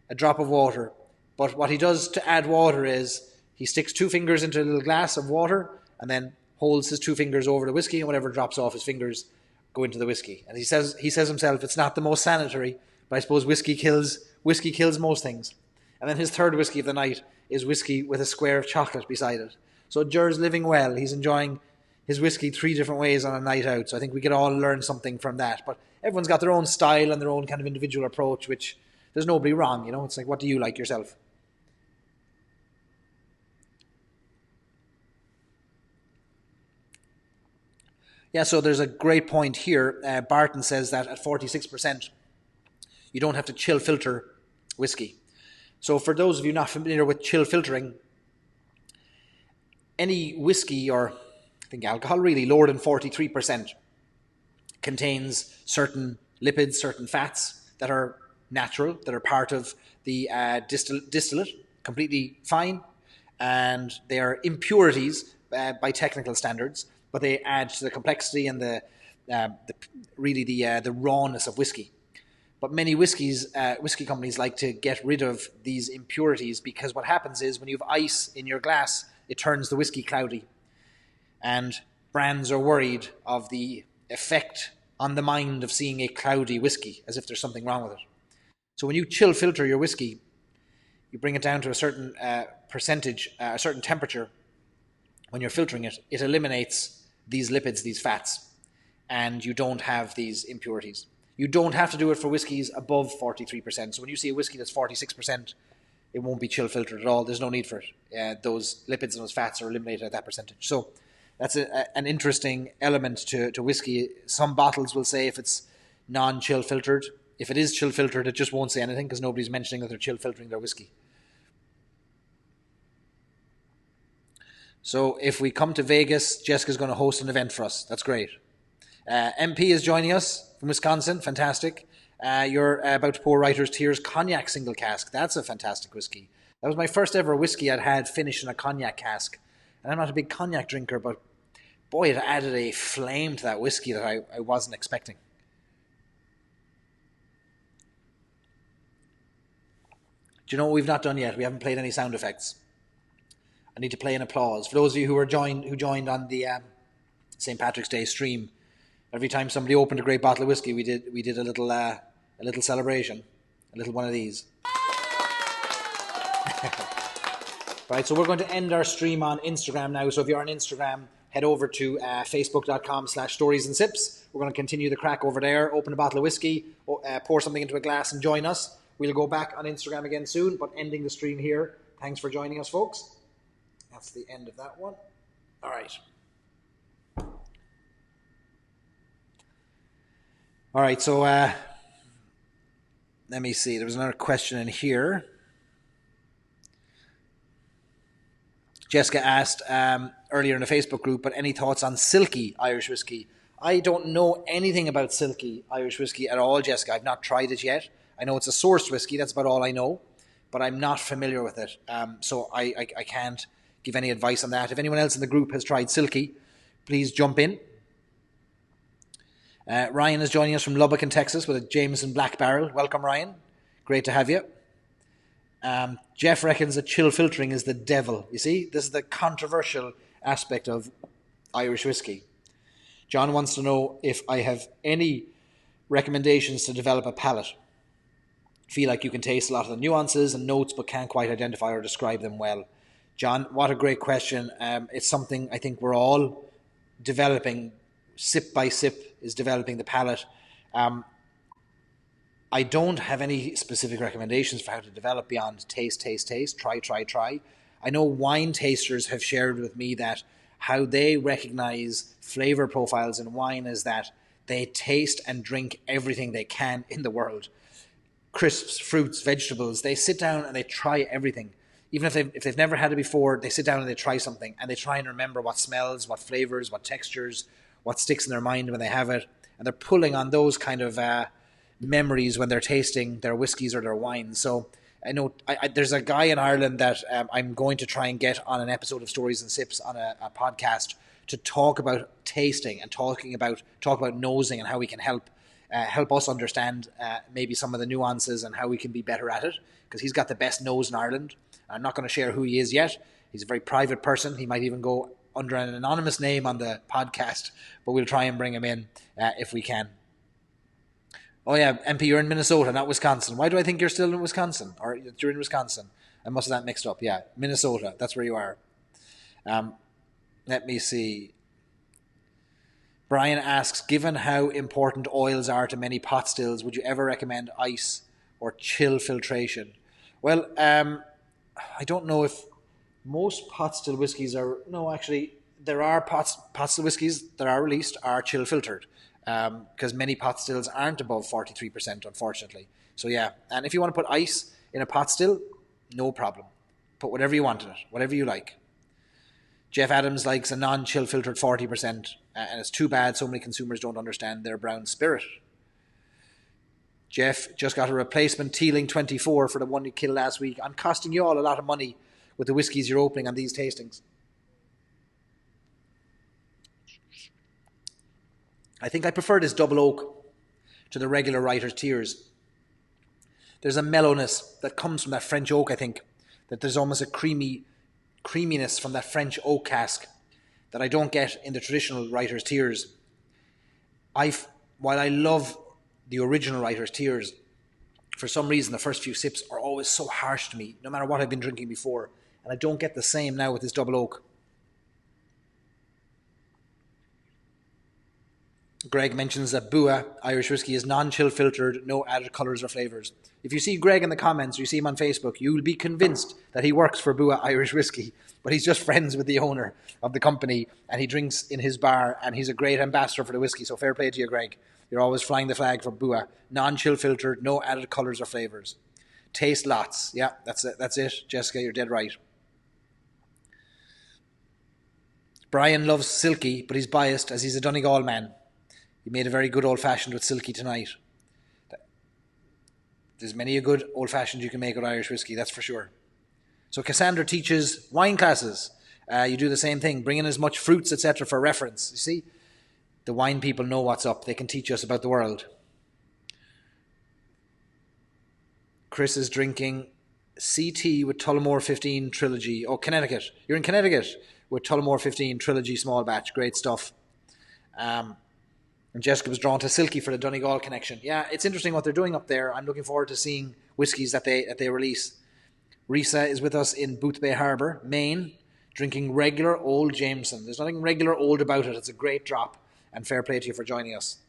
a drop of water. But what he does to add water is he sticks 2 fingers into a little glass of water and then holds his 2 fingers over the whiskey, and whatever drops off his fingers go into the whiskey. And he says himself, it's not the most sanitary, but I suppose whiskey kills most things. And then his third whiskey of the night is whiskey with a square of chocolate beside it. So Ger's living well. He's enjoying his whiskey 3 different ways on a night out. So I think we could all learn something from that. But everyone's got their own style and their own kind of individual approach, which there's nobody wrong, you know. It's like, what do you like yourself? Yeah, so there's a great point here. Barton says that at 46%, you don't have to chill filter whiskey. So for those of you not familiar with chill filtering, any whiskey, or I think alcohol really, lower than 43% contains certain lipids, certain fats that are natural, that are part of the distillate, completely fine, and they are impurities by technical standards, but they add to the complexity and the rawness of whiskey. But many whiskey companies like to get rid of these impurities, because what happens is when you have ice in your glass, it turns the whiskey cloudy. And brands are worried of the effect on the mind of seeing a cloudy whiskey, as if there's something wrong with it. So when you chill filter your whiskey, you bring it down to a certain percentage, a certain temperature. When you're filtering it, it eliminates these lipids, these fats, and you don't have these impurities. You don't have to do it for whiskies above 43%. So when you see a whiskey that's 46%, it won't be chill filtered at all. There's no need for it. Those lipids and those fats are eliminated at that percentage. So that's an interesting element to whiskey. Some bottles will say if it's non-chill filtered. If it is chill filtered, it just won't say anything because nobody's mentioning that they're chill filtering their whiskey. So if we come to Vegas, Jessica's going to host an event for us. That's great. MP is joining us from Wisconsin. Fantastic. You're about to pour Writer's Tears Cognac Single Cask. That's a fantastic whiskey. That was my first ever whiskey I'd had finished in a cognac cask. And I'm not a big cognac drinker, but boy, it added a flame to that whiskey that I wasn't expecting. Do you know what we've not done yet? We haven't played any sound effects. I need to play an applause. For those of you who joined on the St. Patrick's Day stream, every time somebody opened a great bottle of whiskey, we did a little celebration, a little one of these. Right, so we're going to end our stream on Instagram now. So if you're on Instagram, head over to facebook.com/storiesandsips. We're going to continue the crack over there, open a bottle of whiskey, pour something into a glass and join us. We'll go back on Instagram again soon, but ending the stream here. Thanks for joining us, folks. That's the end of that one. All right. All right, so let me see. There was another question in here. Jessica asked earlier in the Facebook group, but any thoughts on silky Irish whiskey? I don't know anything about silky Irish whiskey at all, Jessica. I've not tried it yet. I know it's a sourced whiskey. That's about all I know. But I'm not familiar with it. So I can't give any advice on that. If anyone else in the group has tried silky, please jump in. Ryan is joining us from Lubbock in Texas with a Jameson Black Barrel. Welcome, Ryan. Great to have you. Jeff reckons that chill filtering is the devil. You see, this is the controversial aspect of Irish whiskey. John wants to know if I have any recommendations to develop a palate. Feel like you can taste a lot of the nuances and notes but can't quite identify or describe them well. John, what a great question. It's something I think we're all developing, sip by sip is developing the palate. I don't have any specific recommendations for how to develop beyond taste, try. I know wine tasters have shared with me that how they recognize flavor profiles in wine is that they taste and drink everything they can in the world. Crisps, fruits, vegetables, they sit down and they try everything. Even if they've never had it before, they sit down and they try something and they try and remember what smells, what flavors, what textures, what sticks in their mind when they have it. And they're pulling on those kind of memories when they're tasting their whiskies or their wines. So I know there's a guy in Ireland that I'm going to try and get on an episode of Stories and Sips on a podcast to talk about tasting and talk about nosing and how we can help us understand maybe some of the nuances and how we can be better at it, because he's got the best nose in Ireland. I'm not going to share who he is yet. He's a very private person. He might even go under an anonymous name on the podcast, but we'll try and bring him in if we can. Oh yeah, MP, you're in Minnesota, not Wisconsin. Why do I think you're still in Wisconsin? Or you're in Wisconsin? I must have that mixed up. Yeah, Minnesota, that's where you are. Let me see. Brian asks, given how important oils are to many pot stills, would you ever recommend ice or chill filtration? Well, I don't know if most pot still whiskies are... No, actually, there are pot still whiskies that are released are chill filtered. Because many pot stills aren't above 43%, unfortunately. So yeah, and if you want to put ice in a pot still, no problem. Put whatever you want in it, whatever you like. Jeff Adams likes a non-chill filtered 40%, and it's too bad so many consumers don't understand their brown spirit. Jeff just got a replacement Teeling 24 for the one you killed last week. I'm costing you all a lot of money with the whiskies you're opening on these tastings. I think I prefer this double oak to the regular Writer's Tears. There's a mellowness that comes from that French oak, I think. That there's almost a creaminess from that French oak cask that I don't get in the traditional Writer's Tears. While I love the original Writer's Tears, for some reason the first few sips are always so harsh to me, no matter what I've been drinking before. And I don't get the same now with this double oak. Greg mentions that Bua Irish whiskey is non-chill filtered, no added colours or flavours. If you see Greg in the comments or you see him on Facebook, you'll be convinced that he works for Bua Irish whiskey, but he's just friends with the owner of the company and he drinks in his bar and he's a great ambassador for the whiskey. So fair play to you, Greg. You're always flying the flag for Bua. Non-chill filtered, no added colours or flavours. Taste lots. Yeah, that's it. Jessica, you're dead right. Brian loves silky, but he's biased as he's a Donegal man. He made a very good old-fashioned with silky tonight. There's many a good old-fashioned you can make with Irish whiskey, that's for sure. So Cassandra teaches wine classes. You do the same thing. Bring in as much fruits, etc. for reference. You see, the wine people know what's up. They can teach us about the world. Chris is drinking CT with Tullamore 15 Trilogy. Oh, Connecticut. You're in Connecticut with Tullamore 15 Trilogy small batch. Great stuff. And Jessica was drawn to Silky for the Donegal connection. Yeah, it's interesting what they're doing up there. I'm looking forward to seeing whiskies that they release. Risa is with us in Boothbay Harbour, Maine, drinking regular old Jameson. There's nothing regular old about it. It's a great drop. And fair play to you for joining us.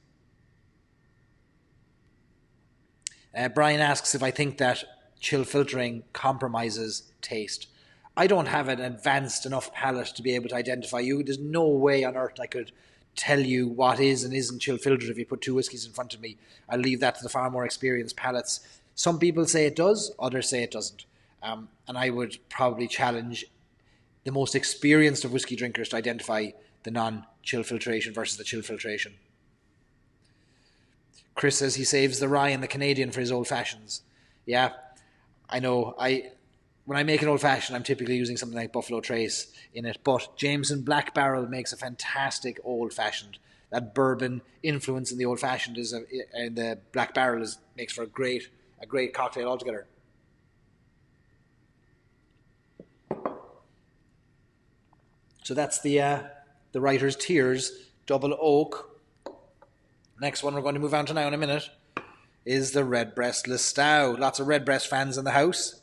Brian asks if I think that chill filtering compromises taste. I don't have an advanced enough palate to be able to identify you. There's no way on earth I could tell you what is and isn't chill filtered if you put two whiskies in front of me. I'll leave that to the far more experienced palates. Some people say it does, others say it doesn't. And I would probably challenge the most experienced of whiskey drinkers to identify the non-chill filtration versus the chill filtration. Chris says he saves the rye and the Canadian for his old fashions. Yeah, I know. When I make an old fashioned, I'm typically using something like Buffalo Trace in it. But Jameson Black Barrel makes a fantastic old fashioned. That bourbon influence in the old fashioned and the Black Barrel makes for a great cocktail altogether. So that's the Writer's Tears Double Oak. Next one we're going to move on to now in a minute is the Redbreast Lustau. Lots of Redbreast fans in the house.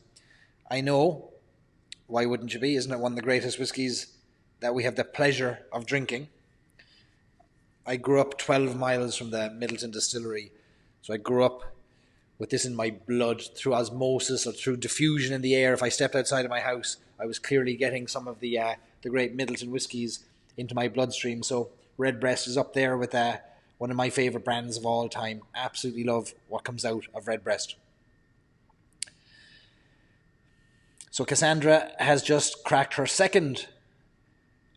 I know. Why wouldn't you be? Isn't it one of the greatest whiskies that we have the pleasure of drinking? I grew up 12 miles from the Middleton distillery. So I grew up with this in my blood through osmosis or through diffusion in the air. If I stepped outside of my house, I was clearly getting some of the great Middleton whiskies into my bloodstream. So Redbreast is up there with one of my favourite brands of all time. Absolutely love what comes out of Redbreast. So Cassandra has just cracked her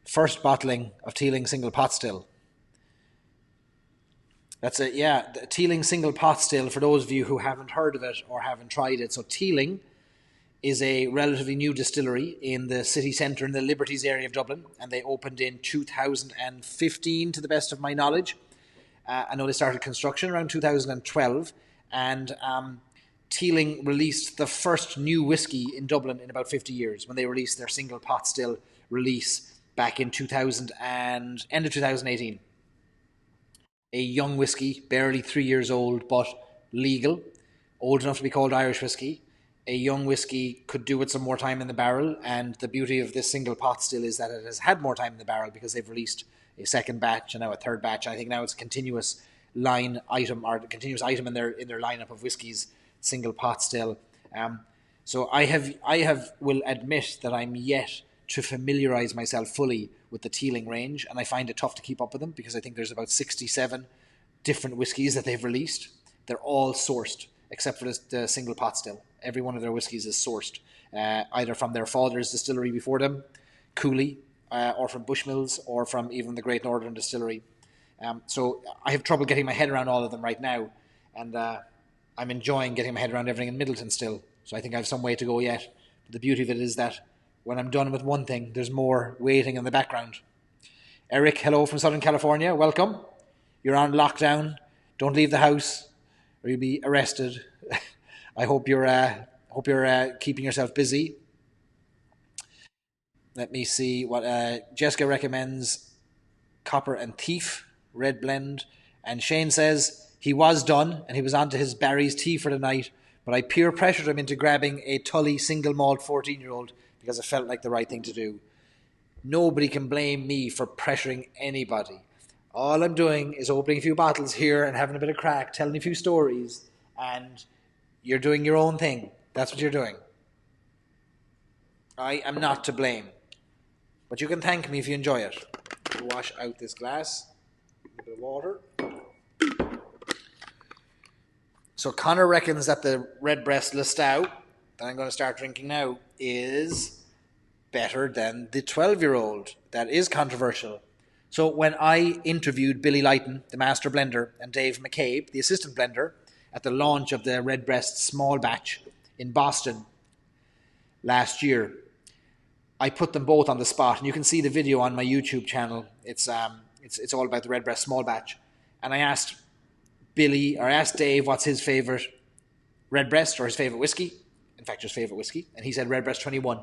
first bottling of Teeling Single Pot Still. That's it, yeah. The Teeling Single Pot Still, for those of you who haven't heard of it or haven't tried it. So Teeling is a relatively new distillery in the city centre in the Liberties area of Dublin, and they opened in 2015 to the best of my knowledge. I know they started construction around 2012, and Teeling released the first new whiskey in Dublin in about 50 years when they released their Single Pot Still release back in end of 2018. A young whiskey, barely 3 years old, but legal, old enough to be called Irish whiskey. A young whiskey could do with some more time in the barrel, and the beauty of this Single Pot Still is that it has had more time in the barrel because they've released a second batch and now a third batch. I think now it's a continuous line item or continuous item in their lineup of whiskies, Single Pot Still. So I will admit that I'm yet to familiarise myself fully with the Teeling range, and I find it tough to keep up with them because I think there's about 67 different whiskies that they've released. They're all sourced except for the Single Pot Still. Every one of their whiskies is sourced either from their father's distillery before them, Cooley, or from Bushmills, or from even the Great Northern Distillery. So I have trouble getting my head around all of them right now, and I'm enjoying getting my head around everything in Middleton still. So I think I have some way to go yet. But the beauty of it is that when I'm done with one thing, there's more waiting in the background. Eric, hello from Southern California. Welcome. You're on lockdown. Don't leave the house or you'll be arrested. I hope you're keeping yourself busy. Let me see what Jessica recommends. Copper and Thief, red blend. And Shane says he was done and he was on to his Barry's tea for the night, but I peer pressured him into grabbing a Tully single malt 14-year-old because it felt like the right thing to do. Nobody can blame me for pressuring anybody. All I'm doing is opening a few bottles here and having a bit of crack, telling a few stories, and you're doing your own thing. That's what you're doing. I am not to blame. But you can thank me if you enjoy it. Wash out this glass. A bit of water. So Connor reckons that the Redbreast Lustau that I'm going to start drinking now is better than the 12-year-old. That is controversial. So when I interviewed Billy Lighton, the master blender, and Dave McCabe, the assistant blender, at the launch of the Redbreast small batch in Boston, last year. I put them both on the spot, and you can see the video on my YouTube channel. It's all about the Redbreast small batch. And I asked Dave what's his favourite Redbreast or his favourite whiskey. In fact, his favourite whiskey. And he said Redbreast 21.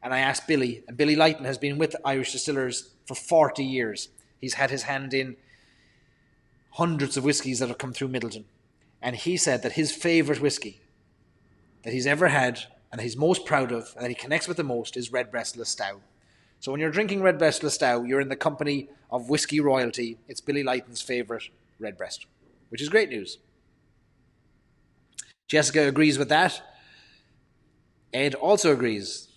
And I asked Billy, and Billy Lighton has been with Irish distillers for 40 years. He's had his hand in hundreds of whiskies that have come through Middleton. And he said that his favourite whiskey that he's ever had and that he's most proud of and that he connects with the most is Redbreast Lustau. So when you're drinking Redbreast Lustau, you're in the company of whiskey royalty. It's Billy Lighton's favourite Redbreast, which is great news. Jessica agrees with that. Ed also agrees.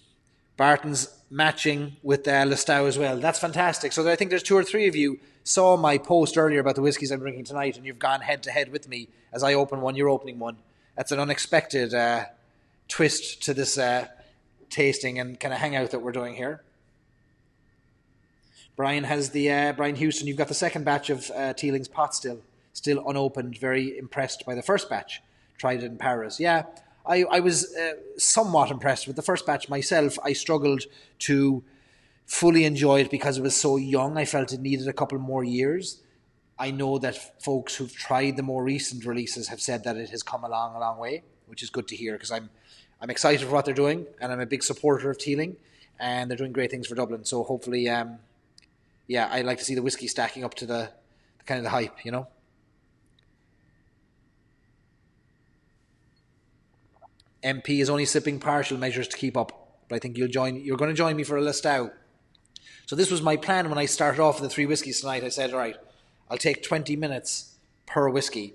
Barton's matching with Lustau as well. That's fantastic. So I think there's 2 or 3 of you saw my post earlier about the whiskies I'm drinking tonight, and you've gone head-to-head with me. As I open one, you're opening one. That's an unexpected twist to this tasting and kind of hangout that we're doing here. Brian has the Brian Houston. You've got the second batch of Teeling's pot still unopened. Very impressed by the first batch. Tried it in Paris. Yeah, I was somewhat impressed with the first batch myself. I struggled to fully enjoy it because it was so young. I felt it needed a couple more years. I know that folks who've tried the more recent releases have said that it has come along a long way, which is good to hear because I'm excited for what they're doing, and I'm a big supporter of Teeling, and they're doing great things for Dublin. So hopefully, I'd like to see the whiskey stacking up to the kind of the hype, you know. MP is only sipping partial measures to keep up, but I think you're going to join me for a Lustau. So this was my plan when I started off with the 3 whiskies tonight. I said, all right, I'll take 20 minutes per whiskey,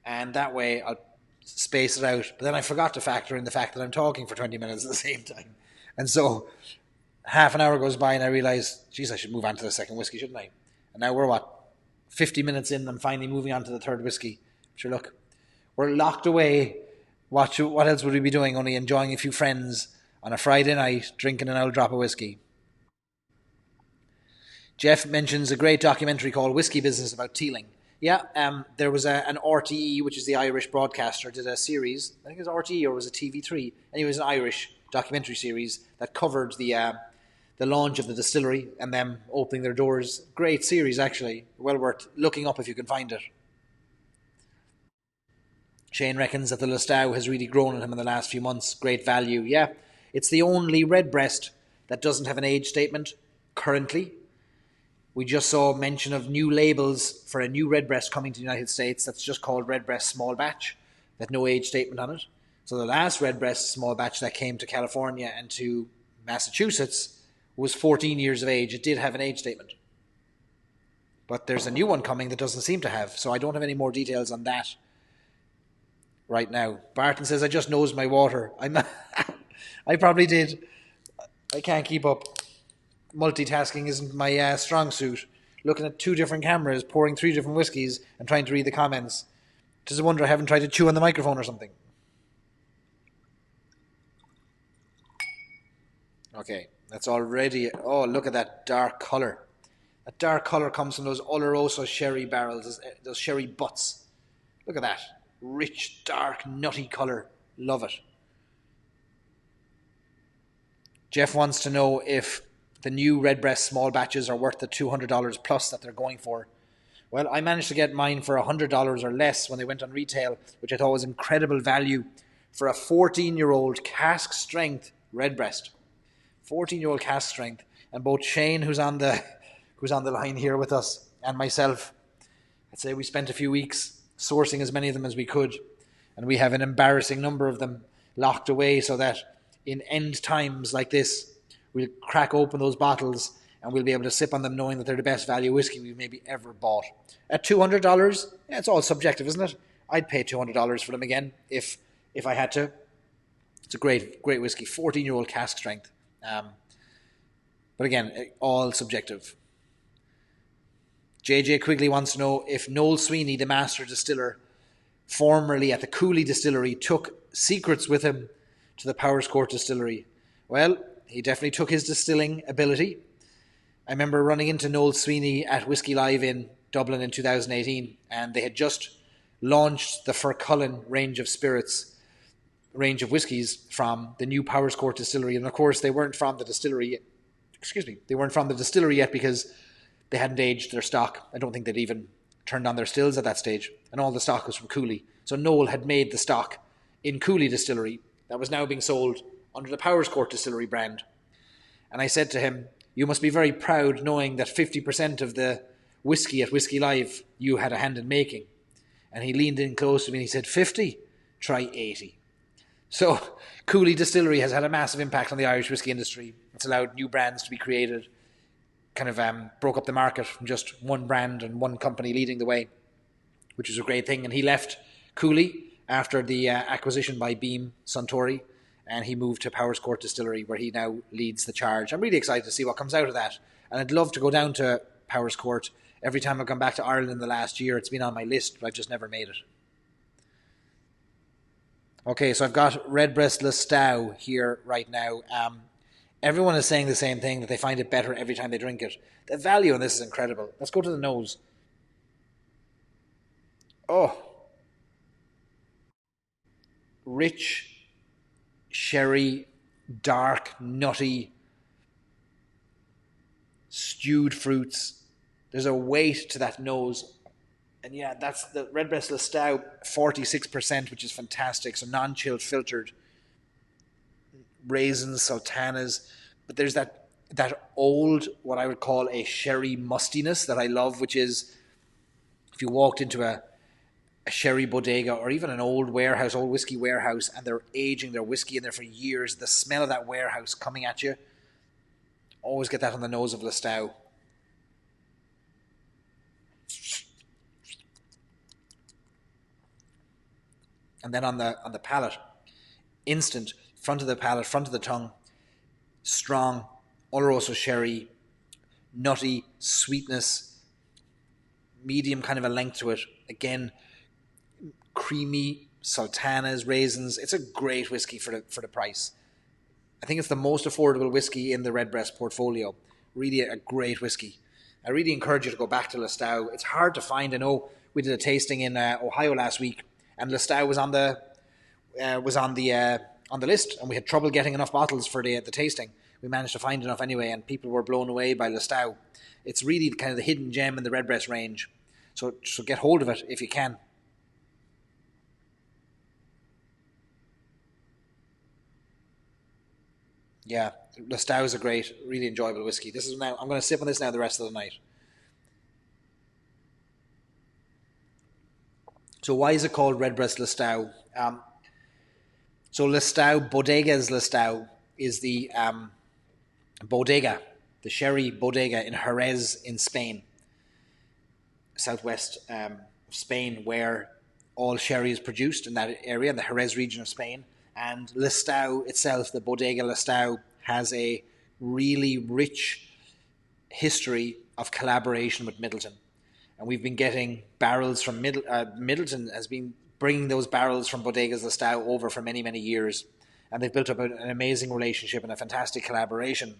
and that way I'll space it out. But then I forgot to factor in the fact that I'm talking for 20 minutes at the same time. And so half an hour goes by and I realize, geez, I should move on to the second whiskey, shouldn't I? And now we're 50 minutes in, I'm finally moving on to the third whiskey. Sure, look, we're locked away. What else would we be doing? Only enjoying a few friends on a Friday night, drinking an old drop of whiskey. Jeff mentions a great documentary called Whiskey Business about Teeling. Yeah, there was an RTE, which is the Irish broadcaster, did a series. I think it was RTE or was it TV3? Anyway, it was an Irish documentary series that covered the launch of the distillery and them opening their doors. Great series, actually. Well worth looking up if you can find it. Shane reckons that the Lustau has really grown on him in the last few months. Great value. Yeah, it's the only Redbreast that doesn't have an age statement currently. We just saw mention of new labels for a new Redbreast coming to the United States that's just called Redbreast Small Batch, that no age statement on it. So the last Redbreast Small Batch that came to California and to Massachusetts was 14 years of age. It did have an age statement. But there's a new one coming that doesn't seem to have, so I don't have any more details on that right now. Barton says, I just nosed my water. I probably did. I can't keep up. Multitasking isn't my strong suit. Looking at 2 different cameras, pouring 3 different whiskies, and trying to read the comments. Just a wonder I haven't tried to chew on the microphone or something. Okay, that's already... Oh, look at that dark colour. That dark colour comes from those Oloroso sherry barrels, those sherry butts. Look at that. Rich, dark, nutty colour. Love it. Jeff wants to know if the new Redbreast small batches are worth the $200 plus that they're going for. Well, I managed to get mine for $100 or less when they went on retail, which I thought was incredible value for a 14-year-old cask strength Redbreast. 14-year-old cask strength. And both Shane, who's on the line here with us, and myself, I'd say we spent a few weeks sourcing as many of them as we could. And we have an embarrassing number of them locked away so that in end times like this, we'll crack open those bottles and we'll be able to sip on them knowing that they're the best value whiskey we've maybe ever bought. At $200, yeah, it's all subjective, isn't it? I'd pay $200 for them again if I had to. It's a great whiskey, 14-year-old cask strength. But again, all subjective. JJ Quigley wants to know if Noel Sweeney, the master distiller, formerly at the Cooley Distillery, took secrets with him to the Powerscourt Distillery. Well, he definitely took his distilling ability. I remember running into Noel Sweeney at Whiskey Live in Dublin in 2018, and they had just launched the Fircullen range of spirits, range of whiskies from the new Powers Court distillery. And of course, they weren't from the distillery. They weren't from the distillery yet because they hadn't aged their stock. I don't think they'd even turned on their stills at that stage. And all the stock was from Cooley. So Noel had made the stock in Cooley Distillery that was now being sold under the Powers Court Distillery brand. And I said to him, you must be very proud knowing that 50% of the whiskey at Whiskey Live you had a hand in making. And he leaned in close to me and he said, 50? Try 80. So Cooley Distillery has had a massive impact on the Irish whiskey industry. It's allowed new brands to be created, kind of broke up the market from just one brand and one company leading the way, which is a great thing. And he left Cooley after the acquisition by Beam Suntory, and he moved to Powers Court Distillery, where he now leads the charge. I'm really excited to see what comes out of that. And I'd love to go down to Powers Court. Every time I've gone back to Ireland in the last year, it's been on my list, but I've just never made it. Okay, so I've got Redbreast Lustau here right now. Everyone is saying the same thing, that they find it better every time they drink it. The value on this is incredible. Let's go to the nose. Oh. Rich, sherry, dark, nutty, stewed fruits. There's a weight to that nose. And yeah, that's the Redbreast Lustau, 46%, which is fantastic. So non-chilled, filtered raisins, sultanas. But there's that old, what I would call a sherry mustiness that I love, which is if you walked into a sherry bodega or even an old warehouse, old whiskey warehouse, and they're aging their whiskey in there for years, the smell of that warehouse coming at you, always get that on the nose of Lustau. And then on the palate, instant, front of the palate, front of the tongue, strong, Oloroso sherry, nutty, sweetness, medium kind of a length to it. Again, creamy, sultanas, raisins. It's a great whiskey for the price. I think it's the most affordable whiskey in the Redbreast portfolio. Really a great whiskey. I really encourage you to go back to Lustau. It's hard to find. I know we did a tasting in Ohio last week, and Lustau was on the list, and we had trouble getting enough bottles for the tasting. We managed to find enough anyway, and people were blown away by Lustau. It's really kind of the hidden gem in the Redbreast range. So get hold of it if you can. Yeah, Lustau is a great, really enjoyable whiskey. This is now. I'm going to sip on this now the rest of the night. So why is it called Redbreast Lustau? So Lustau, Bodega's Lustau, is the bodega, the sherry bodega in Jerez in Spain, southwest Spain, where all sherry is produced in that area, in the Jerez region of Spain. And Lustau itself, the Bodega Lustau, has a really rich history of collaboration with Midleton. And we've been getting barrels from Midleton has been bringing those barrels from Bodegas Lustau over for many, many years. And they've built up an amazing relationship and a fantastic collaboration.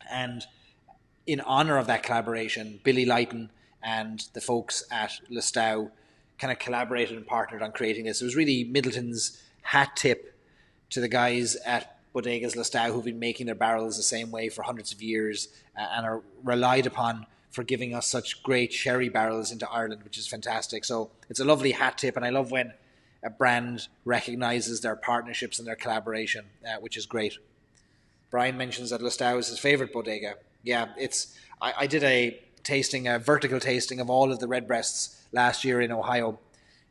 And in honor of that collaboration, Billy Lighton and the folks at Lustau kind of collaborated and partnered on creating this. It was really Midleton's hat tip to the guys at Bodegas Lustau who've been making their barrels the same way for hundreds of years and are relied upon for giving us such great sherry barrels into Ireland, which is fantastic. So it's a lovely hat tip, and I love when a brand recognises their partnerships and their collaboration, which is great. Brian mentions that Lustau is his favourite bodega. Yeah, I did a vertical tasting of all of the Redbreasts last year in Ohio,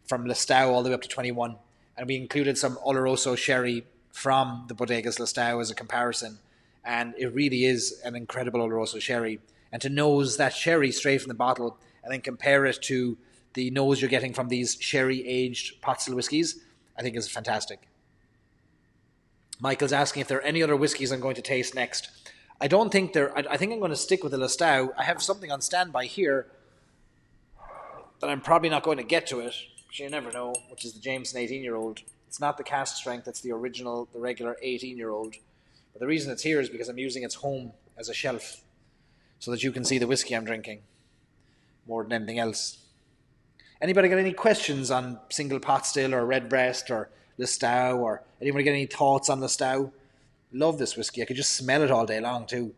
from Lustau all the way up to 21. And we included some Oloroso sherry from the Bodegas Lustau as a comparison. And it really is an incredible Oloroso sherry. And to nose that sherry straight from the bottle and then compare it to the nose you're getting from these sherry-aged pot still whiskies, I think is fantastic. Michael's asking if there are any other whiskies I'm going to taste next. I don't think there. I think I'm going to stick with the Lustau. I have something on standby here that I'm probably not going to get to it, which you never know, which is the Jameson 18-year-old. It's not the cask strength, it's the original, the regular 18-year-old. But the reason it's here is because I'm using its home as a shelf so that you can see the whiskey I'm drinking more than anything else. Anybody got any questions on single pot still or Redbreast or Lustau, or anyone get any thoughts on Lustau? Love this whiskey. I could just smell it all day long too.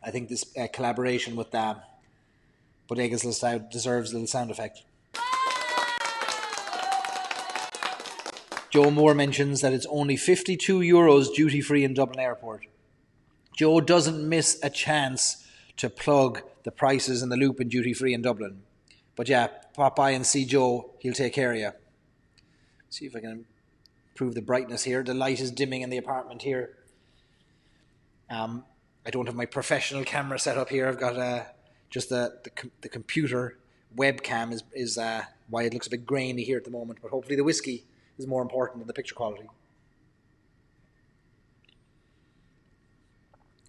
I think this collaboration with Bodegas Lustau deserves a little sound effect. Joe Moore mentions that it's only €52 duty-free in Dublin Airport. Joe doesn't miss a chance to plug the prices in the loop in duty-free in Dublin. But yeah, pop by and see Joe. He'll take care of you. See if I can improve the brightness here. The light is dimming in the apartment here. I don't have my professional camera set up here. I've got just the computer webcam is why it looks a bit grainy here at the moment. But hopefully the whiskey is more important than the picture quality.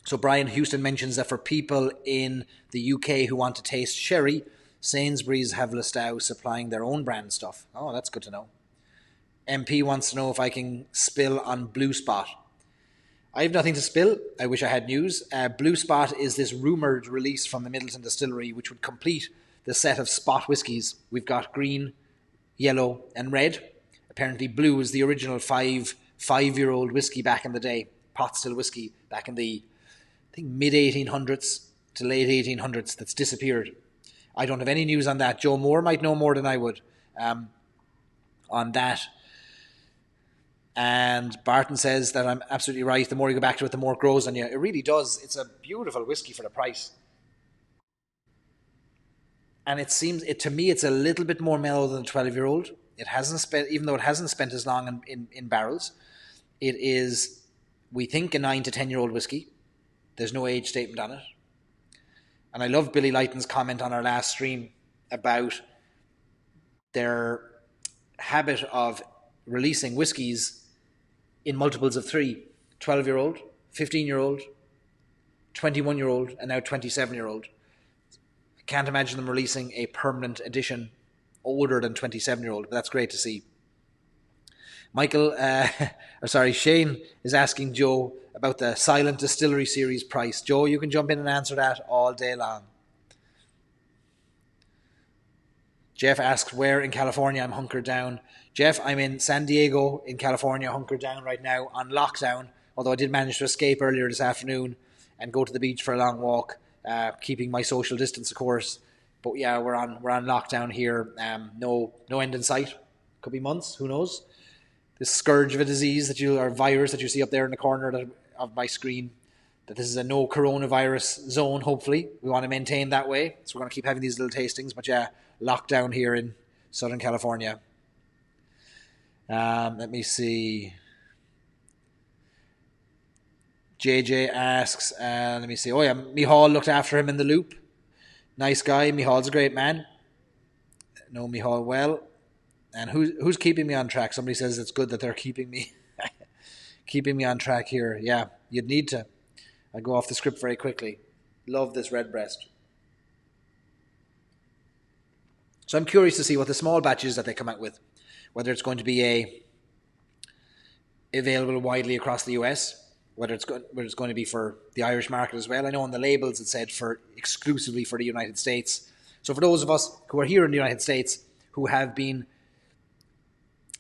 So Brian Houston mentions that for people in the UK who want to taste sherry, Sainsbury's have Lustau supplying their own brand stuff. Oh, that's good to know. MP wants to know if I can spill on Blue Spot. I have nothing to spill. I wish I had news. Blue Spot is this rumoured release from the Middleton distillery which would complete the set of Spot whiskies. We've got green, yellow and red. Apparently blue is the original five-year-old whiskey back in the day. Pot still whiskey back in the, I think, mid-1800s to late 1800s that's disappeared. I don't have any news on that. Joe Moore might know more than I would on that. And Barton says that I'm absolutely right. The more you go back to it, the more it grows on you. It really does. It's a beautiful whiskey for the price. And it seems, to me, it's a little bit more mellow than a 12-year-old. It hasn't spent, even though it hasn't spent as long in barrels, it is, we think, a 9 to 10-year-old whiskey. There's no age statement on it. And I love Billy Lighton's comment on our last stream about their habit of releasing whiskies in multiples of 3. 12-year-old, 15-year-old, 21-year-old, and now 27-year-old. I can't imagine them releasing a permanent edition older than 27-year-old, but that's great to see. Shane is asking Joe about the Silent Distillery Series price. Joe, you can jump in and answer that all day long. Jeff asks where in California I'm hunkered down. Jeff, I'm in San Diego in California, hunkered down right now on lockdown, although I did manage to escape earlier this afternoon and go to the beach for a long walk, keeping my social distance, of course. But yeah, we're on lockdown here. No end in sight. Could be months, who knows? This scourge of a disease or virus that you see up there in the corner of my screen, that this is a no coronavirus zone, hopefully. We want to maintain that way. So we're going to keep having these little tastings. But yeah, lockdown here in Southern California. Let me see. JJ asks, let me see. Oh yeah, Mihal looked after him in the loop. Nice guy. Mihal's a great man. Know Mihal well. And who's keeping me on track? Somebody says it's good that they're keeping me on track here. Yeah, you'd need to. I go off the script very quickly. Love this Redbreast. So I'm curious to see what the small batches that they come out with, whether it's going to be available widely across the US, whether it's going to be for the Irish market as well. I know on the labels it said exclusively for the United States. So for those of us who are here in the United States who have been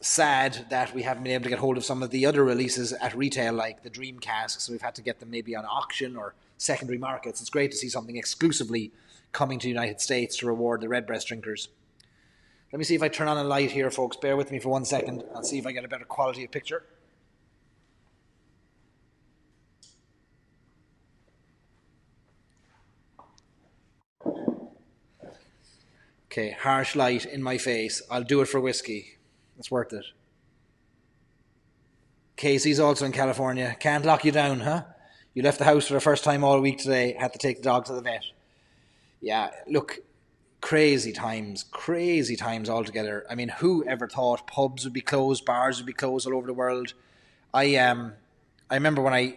sad that we haven't been able to get hold of some of the other releases at retail, like the Dream Casks, so we've had to get them maybe on auction or secondary markets. It's great to see something exclusively coming to the United States to reward the Redbreast drinkers. Let me see if I turn on a light here, folks. Bear with me for 1 second. I'll see if I get a better quality of picture. Okay, harsh light in my face. I'll do it for whiskey. It's worth it. Casey's also in California. Can't lock you down, huh? You left the house for the first time all week today. Had to take the dog to the vet. Yeah, look, crazy times altogether. I mean, who ever thought pubs would be closed, bars would be closed all over the world? I remember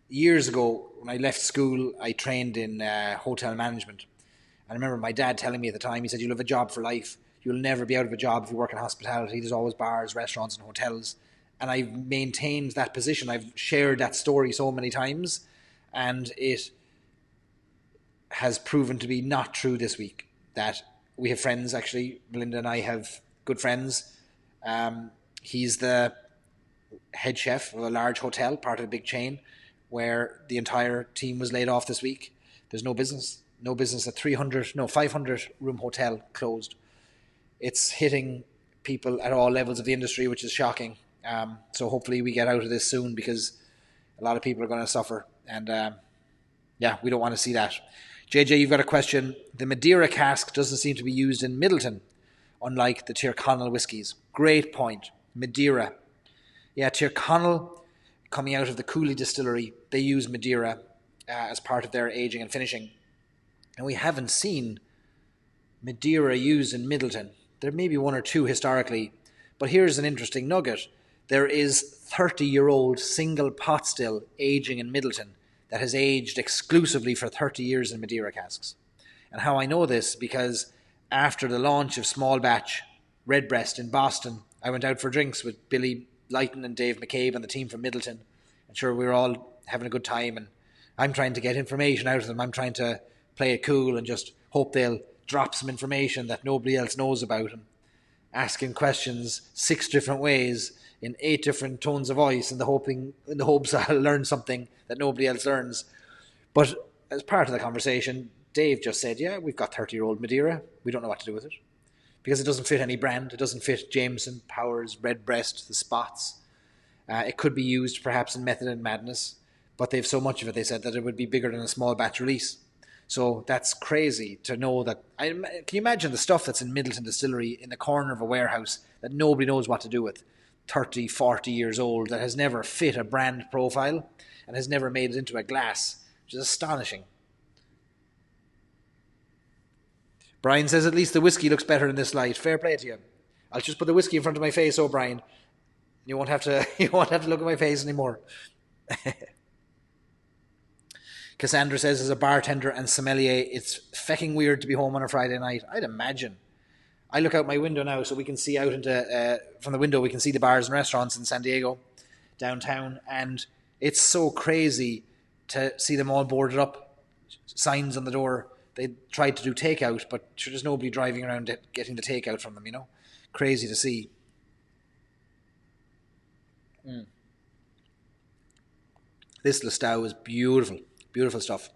years ago, when I left school, I trained in hotel management. I remember my dad telling me at the time, he said, you'll have a job for life. You'll never be out of a job if you work in hospitality. There's always bars, restaurants and hotels. And I've maintained that position. I've shared that story so many times. And it has proven to be not true this week. that we have friends, actually. Melinda and I have good friends. He's the head chef of a large hotel, part of a big chain, where the entire team was laid off this week. There's no business. No business. A 500 room hotel closed. It's hitting people at all levels of the industry, which is shocking. So hopefully we get out of this soon, because a lot of people are going to suffer. And we don't want to see that. JJ, you've got a question. The Madeira cask doesn't seem to be used in Middleton, unlike the Tyrconnell whiskies. Great point. Madeira. Yeah, Tyrconnell, coming out of the Cooley distillery, they use Madeira as part of their aging and finishing. And we haven't seen Madeira used in Middleton. There may be one or two historically, but here's an interesting nugget. There is 30-year-old single pot still aging in Middleton that has aged exclusively for 30 years in Madeira casks. And how I know this, because after the launch of small batch Redbreast in Boston, I went out for drinks with Billy Lighton and Dave McCabe and the team from Middleton. And sure, we were all having a good time, and I'm trying to get information out of them. I'm trying to play it cool and just hope they'll drop some information that nobody else knows about, and asking questions 6 different ways in 8 different tones of voice in the hopes I'll learn something that nobody else learns. But as part of the conversation, Dave just said, yeah, we've got 30-year-old Madeira. We don't know what to do with it, because it doesn't fit any brand. It doesn't fit Jameson, Powers, Redbreast, the Spots. It could be used perhaps in Method and Madness, but they've so much of it, they said, that it would be bigger than a small batch release. So that's crazy to know that. Can you imagine the stuff that's in Middleton Distillery in the corner of a warehouse that nobody knows what to do with? 30, 40 years old, that has never fit a brand profile and has never made it into a glass, which is astonishing. Brian says, at least the whiskey looks better in this light. Fair play to you. I'll just put the whiskey in front of my face, Brian. You won't have to look at my face anymore. Cassandra says, as a bartender and sommelier, it's fecking weird to be home on a Friday night. I'd imagine. I look out my window now, so we can see out into, from the window, we can see the bars and restaurants in San Diego, downtown, and it's so crazy to see them all boarded up, signs on the door. They tried to do takeout, but there's nobody driving around getting the takeout from them, Crazy to see. This Lustau is beautiful. Beautiful stuff.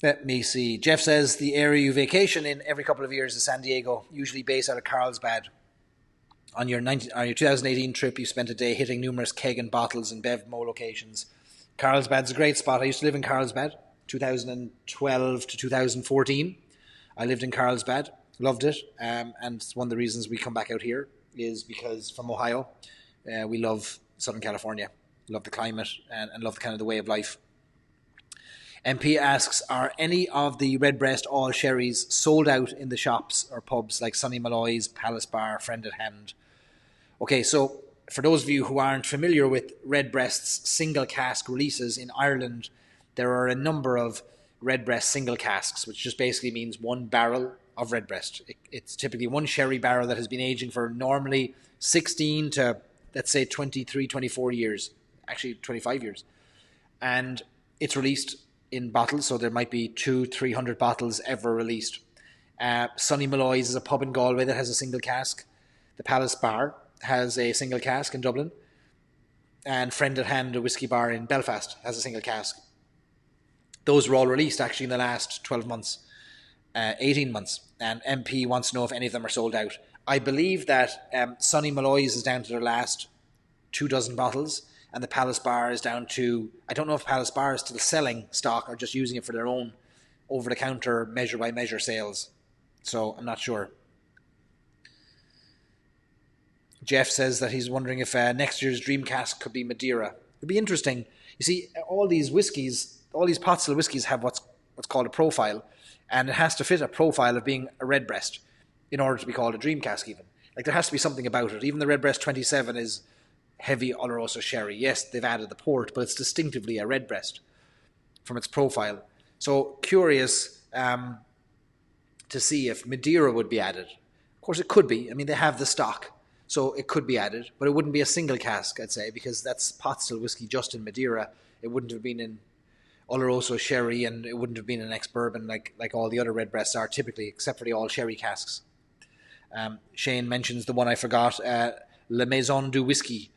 Let me see. Jeff says the area you vacation in every couple of years is San Diego, usually based out of Carlsbad. On your 2018 trip, you spent a day hitting numerous keg and bottles and BevMo locations. Carlsbad's a great spot. I used to live in Carlsbad, 2012 to 2014. I lived in Carlsbad, loved it, and it's one of the reasons we come back out here is because from Ohio, we love Southern California. Love the climate and love kind of the way of life. MP asks, are any of the Redbreast all sherries sold out in the shops or pubs like Sonny Malloy's, Palace Bar, Friend at Hand? Okay, so for those of you who aren't familiar with Redbreast's single cask releases in Ireland, there are a number of Redbreast single casks, which just basically means one barrel of Redbreast. It's typically one sherry barrel that has been aging for normally 16 to, let's say, 23, 24 years. Actually 25 years. And it's released in bottles, so there might be 200-300 bottles ever released. Sonny Malloy's is a pub in Galway that has a single cask. The Palace Bar has a single cask in Dublin. And Friend at Hand, a whiskey bar in Belfast, has a single cask. Those were all released actually in the last 12 months, 18 months. And MP wants to know if any of them are sold out. I believe that Sonny Malloy's is down to their last 24 bottles. And the Palace Bar is down to, I don't know if Palace Bar is still selling stock or just using it for their own over-the-counter, measure-by-measure sales. So I'm not sure. Jeff says that he's wondering if next year's Dream Cask could be Madeira. It'd be interesting. You see, all these whiskies, all these pot still whiskies have what's called a profile, and it has to fit a profile of being a Redbreast in order to be called a Dream Cask even. Like, there has to be something about it. Even the Redbreast 27 is heavy Oloroso sherry. Yes, they've added the port, but it's distinctively a Redbreast from its profile. So curious to see if Madeira would be added. Of course, it could be. I mean, they have the stock, so it could be added, but it wouldn't be a single cask, I'd say, because that's pot still whiskey just in Madeira. It wouldn't have been in Oloroso sherry, and it wouldn't have been an ex-bourbon like all the other Redbreasts are typically, except for the all sherry casks. Shane mentions the one I forgot, La Maison du Whisky,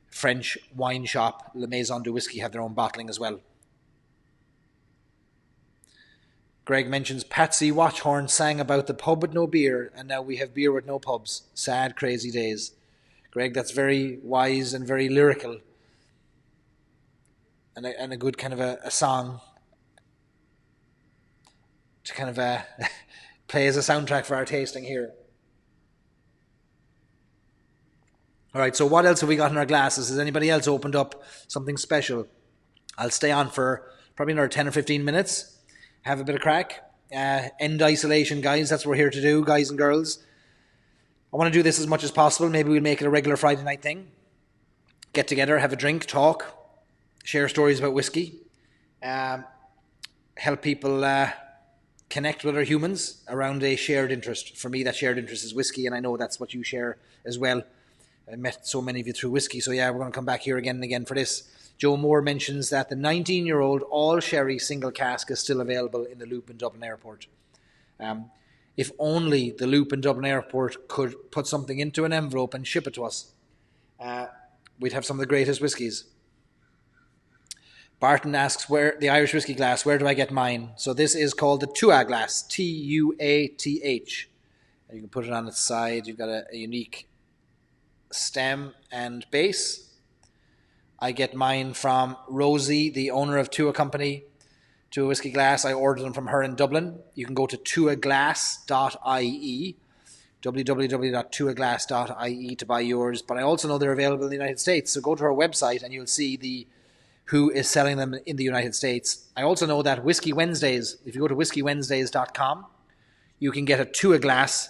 French wine shop. La Maison du Whisky have their own bottling as well. Greg mentions Patsy Watchhorn sang about the pub with no beer, and now we have beer with no pubs. Sad, crazy days. Greg, that's very wise and very lyrical, and a good kind of a song to kind of play as a soundtrack for our tasting here. All right, so what else have we got in our glasses? Has anybody else opened up something special? I'll stay on for probably another 10 or 15 minutes. Have a bit of crack. End isolation, guys. That's what we're here to do, guys and girls. I want to do this as much as possible. Maybe we'll make it a regular Friday night thing. Get together, have a drink, talk, share stories about whiskey, help people connect with other humans around a shared interest. For me, that shared interest is whiskey, and I know that's what you share as well. I met so many of you through whiskey, so yeah, we're going to come back here again and again for this. Joe Moore mentions that the 19-year-old all-sherry single cask is still available in the Loop in Dublin Airport. If only the Loop in Dublin Airport could put something into an envelope and ship it to us, we'd have some of the greatest whiskies. Barton asks, where the Irish whiskey glass, where do I get mine? So this is called the Tua glass, Tuath. And you can put it on its side. You've got a unique stem and base. I get mine from Rosie, the owner of Tua Company, Tua Whiskey Glass. I ordered them from her in Dublin. You can go to tuaglass.ie, www.tuaglass.ie to buy yours. But I also know they're available in the United States. So go to her website and you'll see who is selling them in the United States. I also know that Whiskey Wednesdays, if you go to whiskeywednesdays.com, you can get a Tua glass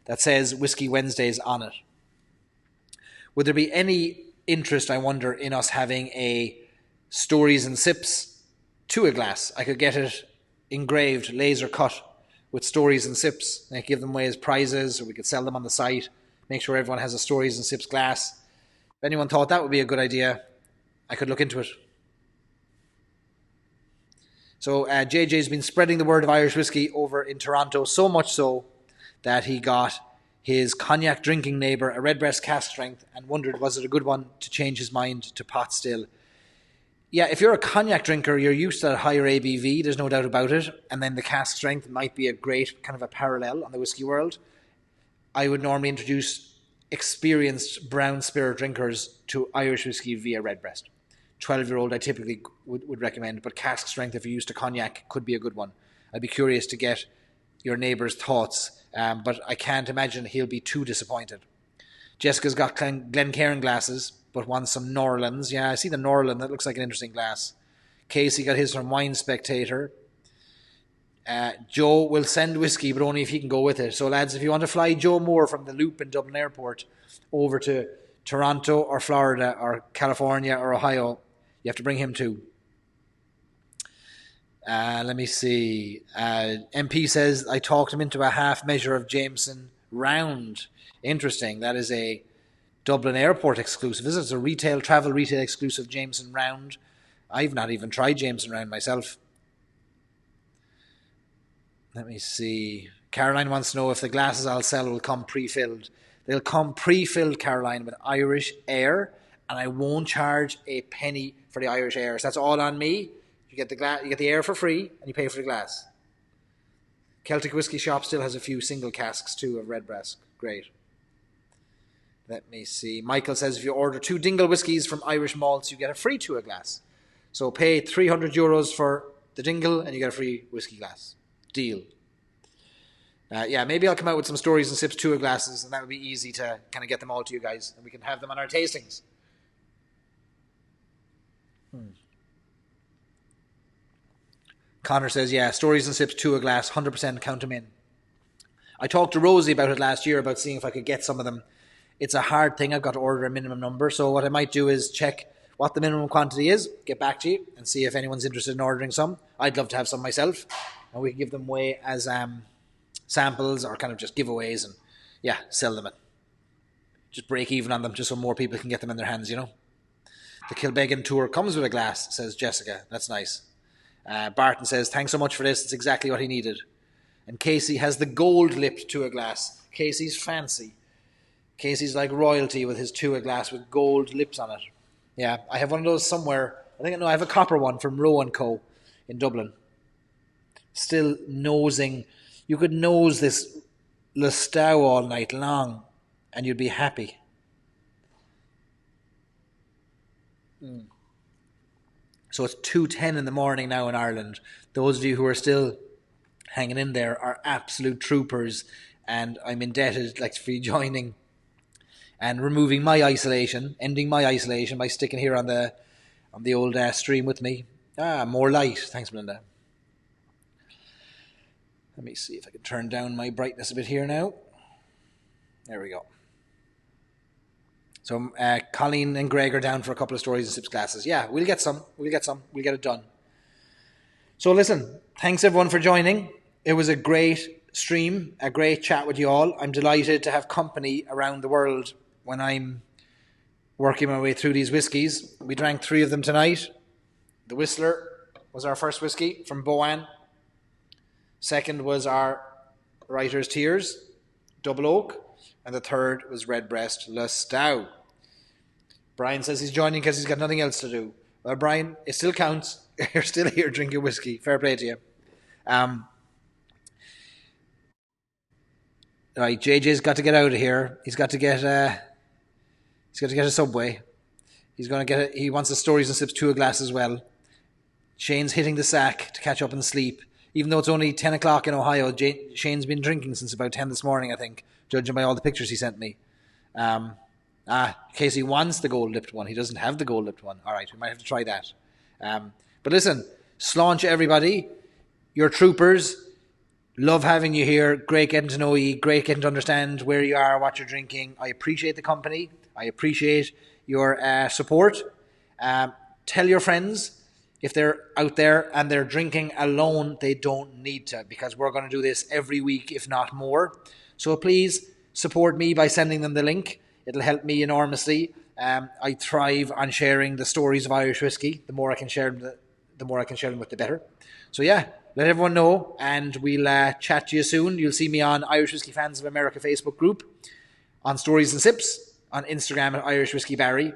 that says Whiskey Wednesdays on it. Would there be any interest, I wonder, in us having a Stories and Sips Tua glass? I could get it engraved, laser cut with Stories and Sips. I could give them away as prizes, or we could sell them on the site, make sure everyone has a Stories and Sips glass. If anyone thought that would be a good idea, I could look into it. So JJ's been spreading the word of Irish whiskey over in Toronto, so much so that he got his cognac drinking neighbour a Redbreast cask strength and wondered was it a good one to change his mind to pot still. Yeah, if you're a cognac drinker, you're used to a higher ABV, there's no doubt about it, and then the cask strength might be a great kind of a parallel on the whiskey world. I would normally introduce experienced brown spirit drinkers to Irish whiskey via Redbreast. 12-year-old I typically would recommend, but cask strength, if you're used to cognac, could be a good one. I'd be curious to get your neighbour's thoughts, but I can't imagine he'll be too disappointed. Jessica's got Glencairn glasses, but wants some Norlands. Yeah, I see the Norland. That looks like an interesting glass. Casey got his from Wine Spectator. Joe will send whiskey, but only if he can go with it. So, lads, if you want to fly Joe Moore from the Loop in Dublin Airport over to Toronto or Florida or California or Ohio, you have to bring him too. Let me see. MP says, I talked him into a half measure of Jameson Round. Interesting. That is a Dublin Airport exclusive. This is a travel retail exclusive Jameson Round. I've not even tried Jameson Round myself. Let me see. Caroline wants to know if the glasses I'll sell will come pre-filled. They'll come pre-filled, Caroline, with Irish Air, and I won't charge a penny for the Irish Air. So that's all on me. You get the air for free, and you pay for the glass. Celtic Whisky Shop still has a few single casks too of Redbreast. Great. Let me see. Michael says if you order 2 Dingle whiskies from Irish Malts, you get a free Tua glass. So pay €300 for the Dingle, and you get a free whiskey glass. Deal. Maybe I'll come out with some Stories and Sips Tua glasses, and that would be easy to kind of get them all to you guys, and we can have them on our tastings. Connor says, yeah, Stories and Sips Tua glass, 100% count them in. I talked to Rosie about it last year, about seeing if I could get some of them. It's a hard thing. I've got to order a minimum number. So what I might do is check what the minimum quantity is, get back to you, and see if anyone's interested in ordering some. I'd love to have some myself, and we can give them away as samples or kind of just giveaways, and sell them. Just break even on them just so more people can get them in their hands, you know. The Kilbeggan tour comes with a glass, says Jessica. That's nice. Barton says, thanks so much for this. It's exactly what he needed. And Casey has the gold lipped to a glass. Casey's fancy. Casey's like royalty with his to a glass with gold lips on it. Yeah, I have one of those somewhere. I have a copper one from Roe & Co. in Dublin. Still nosing. You could nose this Lustau all night long and you'd be happy. So it's 2:10 in the morning now in Ireland. Those of you who are still hanging in there are absolute troopers, and I'm indebted for you joining and removing my isolation, ending my isolation by sticking here on the old stream with me. More light. Thanks, Melinda. Let me see if I can turn down my brightness a bit here now. There we go. So Colleen and Greg are down for a couple of stories and sips glasses. Yeah, we'll get some. We'll get it done. So listen, thanks everyone for joining. It was a great stream, a great chat with you all. I'm delighted to have company around the world when I'm working my way through these whiskies. We drank 3 of them tonight. The Whistler was our first whiskey from Boan. Second was our Writer's Tears, Double Oak. And the third was Redbreast Lustau. Brian says he's joining because he's got nothing else to do. Well, Brian, it still counts. You're still here drinking whiskey. Fair play to you. Right, JJ's got to get out of here. He's got to get a Subway. He wants the stories and sips to a glass as well. Shane's hitting the sack to catch up and sleep. Even though it's only 10 o'clock in Ohio, Shane's been drinking since about 10 this morning, I think, judging by all the pictures he sent me. Casey wants the gold-lipped one. He doesn't have the gold-lipped one. All right, we might have to try that. But listen, Sláinte everybody. You're troopers. Love having you here. Great getting to know you. Great getting to understand where you are, what you're drinking. I appreciate the company. I appreciate your support. Tell your friends. If they're out there and they're drinking alone, they don't need to, because we're going to do this every week, if not more. So please support me by sending them the link. It'll help me enormously. I thrive on sharing the stories of Irish whiskey. The more I can share them, the more I can share them with, the better. So yeah, let everyone know, and we'll chat to you soon. You'll see me on Irish Whiskey Fans of America Facebook group, on Stories and Sips, on Instagram at Irish Whiskey Barry.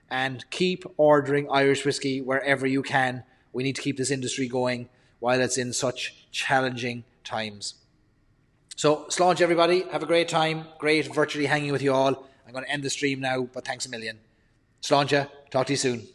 And keep ordering Irish whiskey wherever you can. We need to keep this industry going while it's in such challenging times. So, Sláinte everybody. Have a great time. Great virtually hanging with you all. I'm going to end the stream now, but thanks a million. Sláinte. Talk to you soon.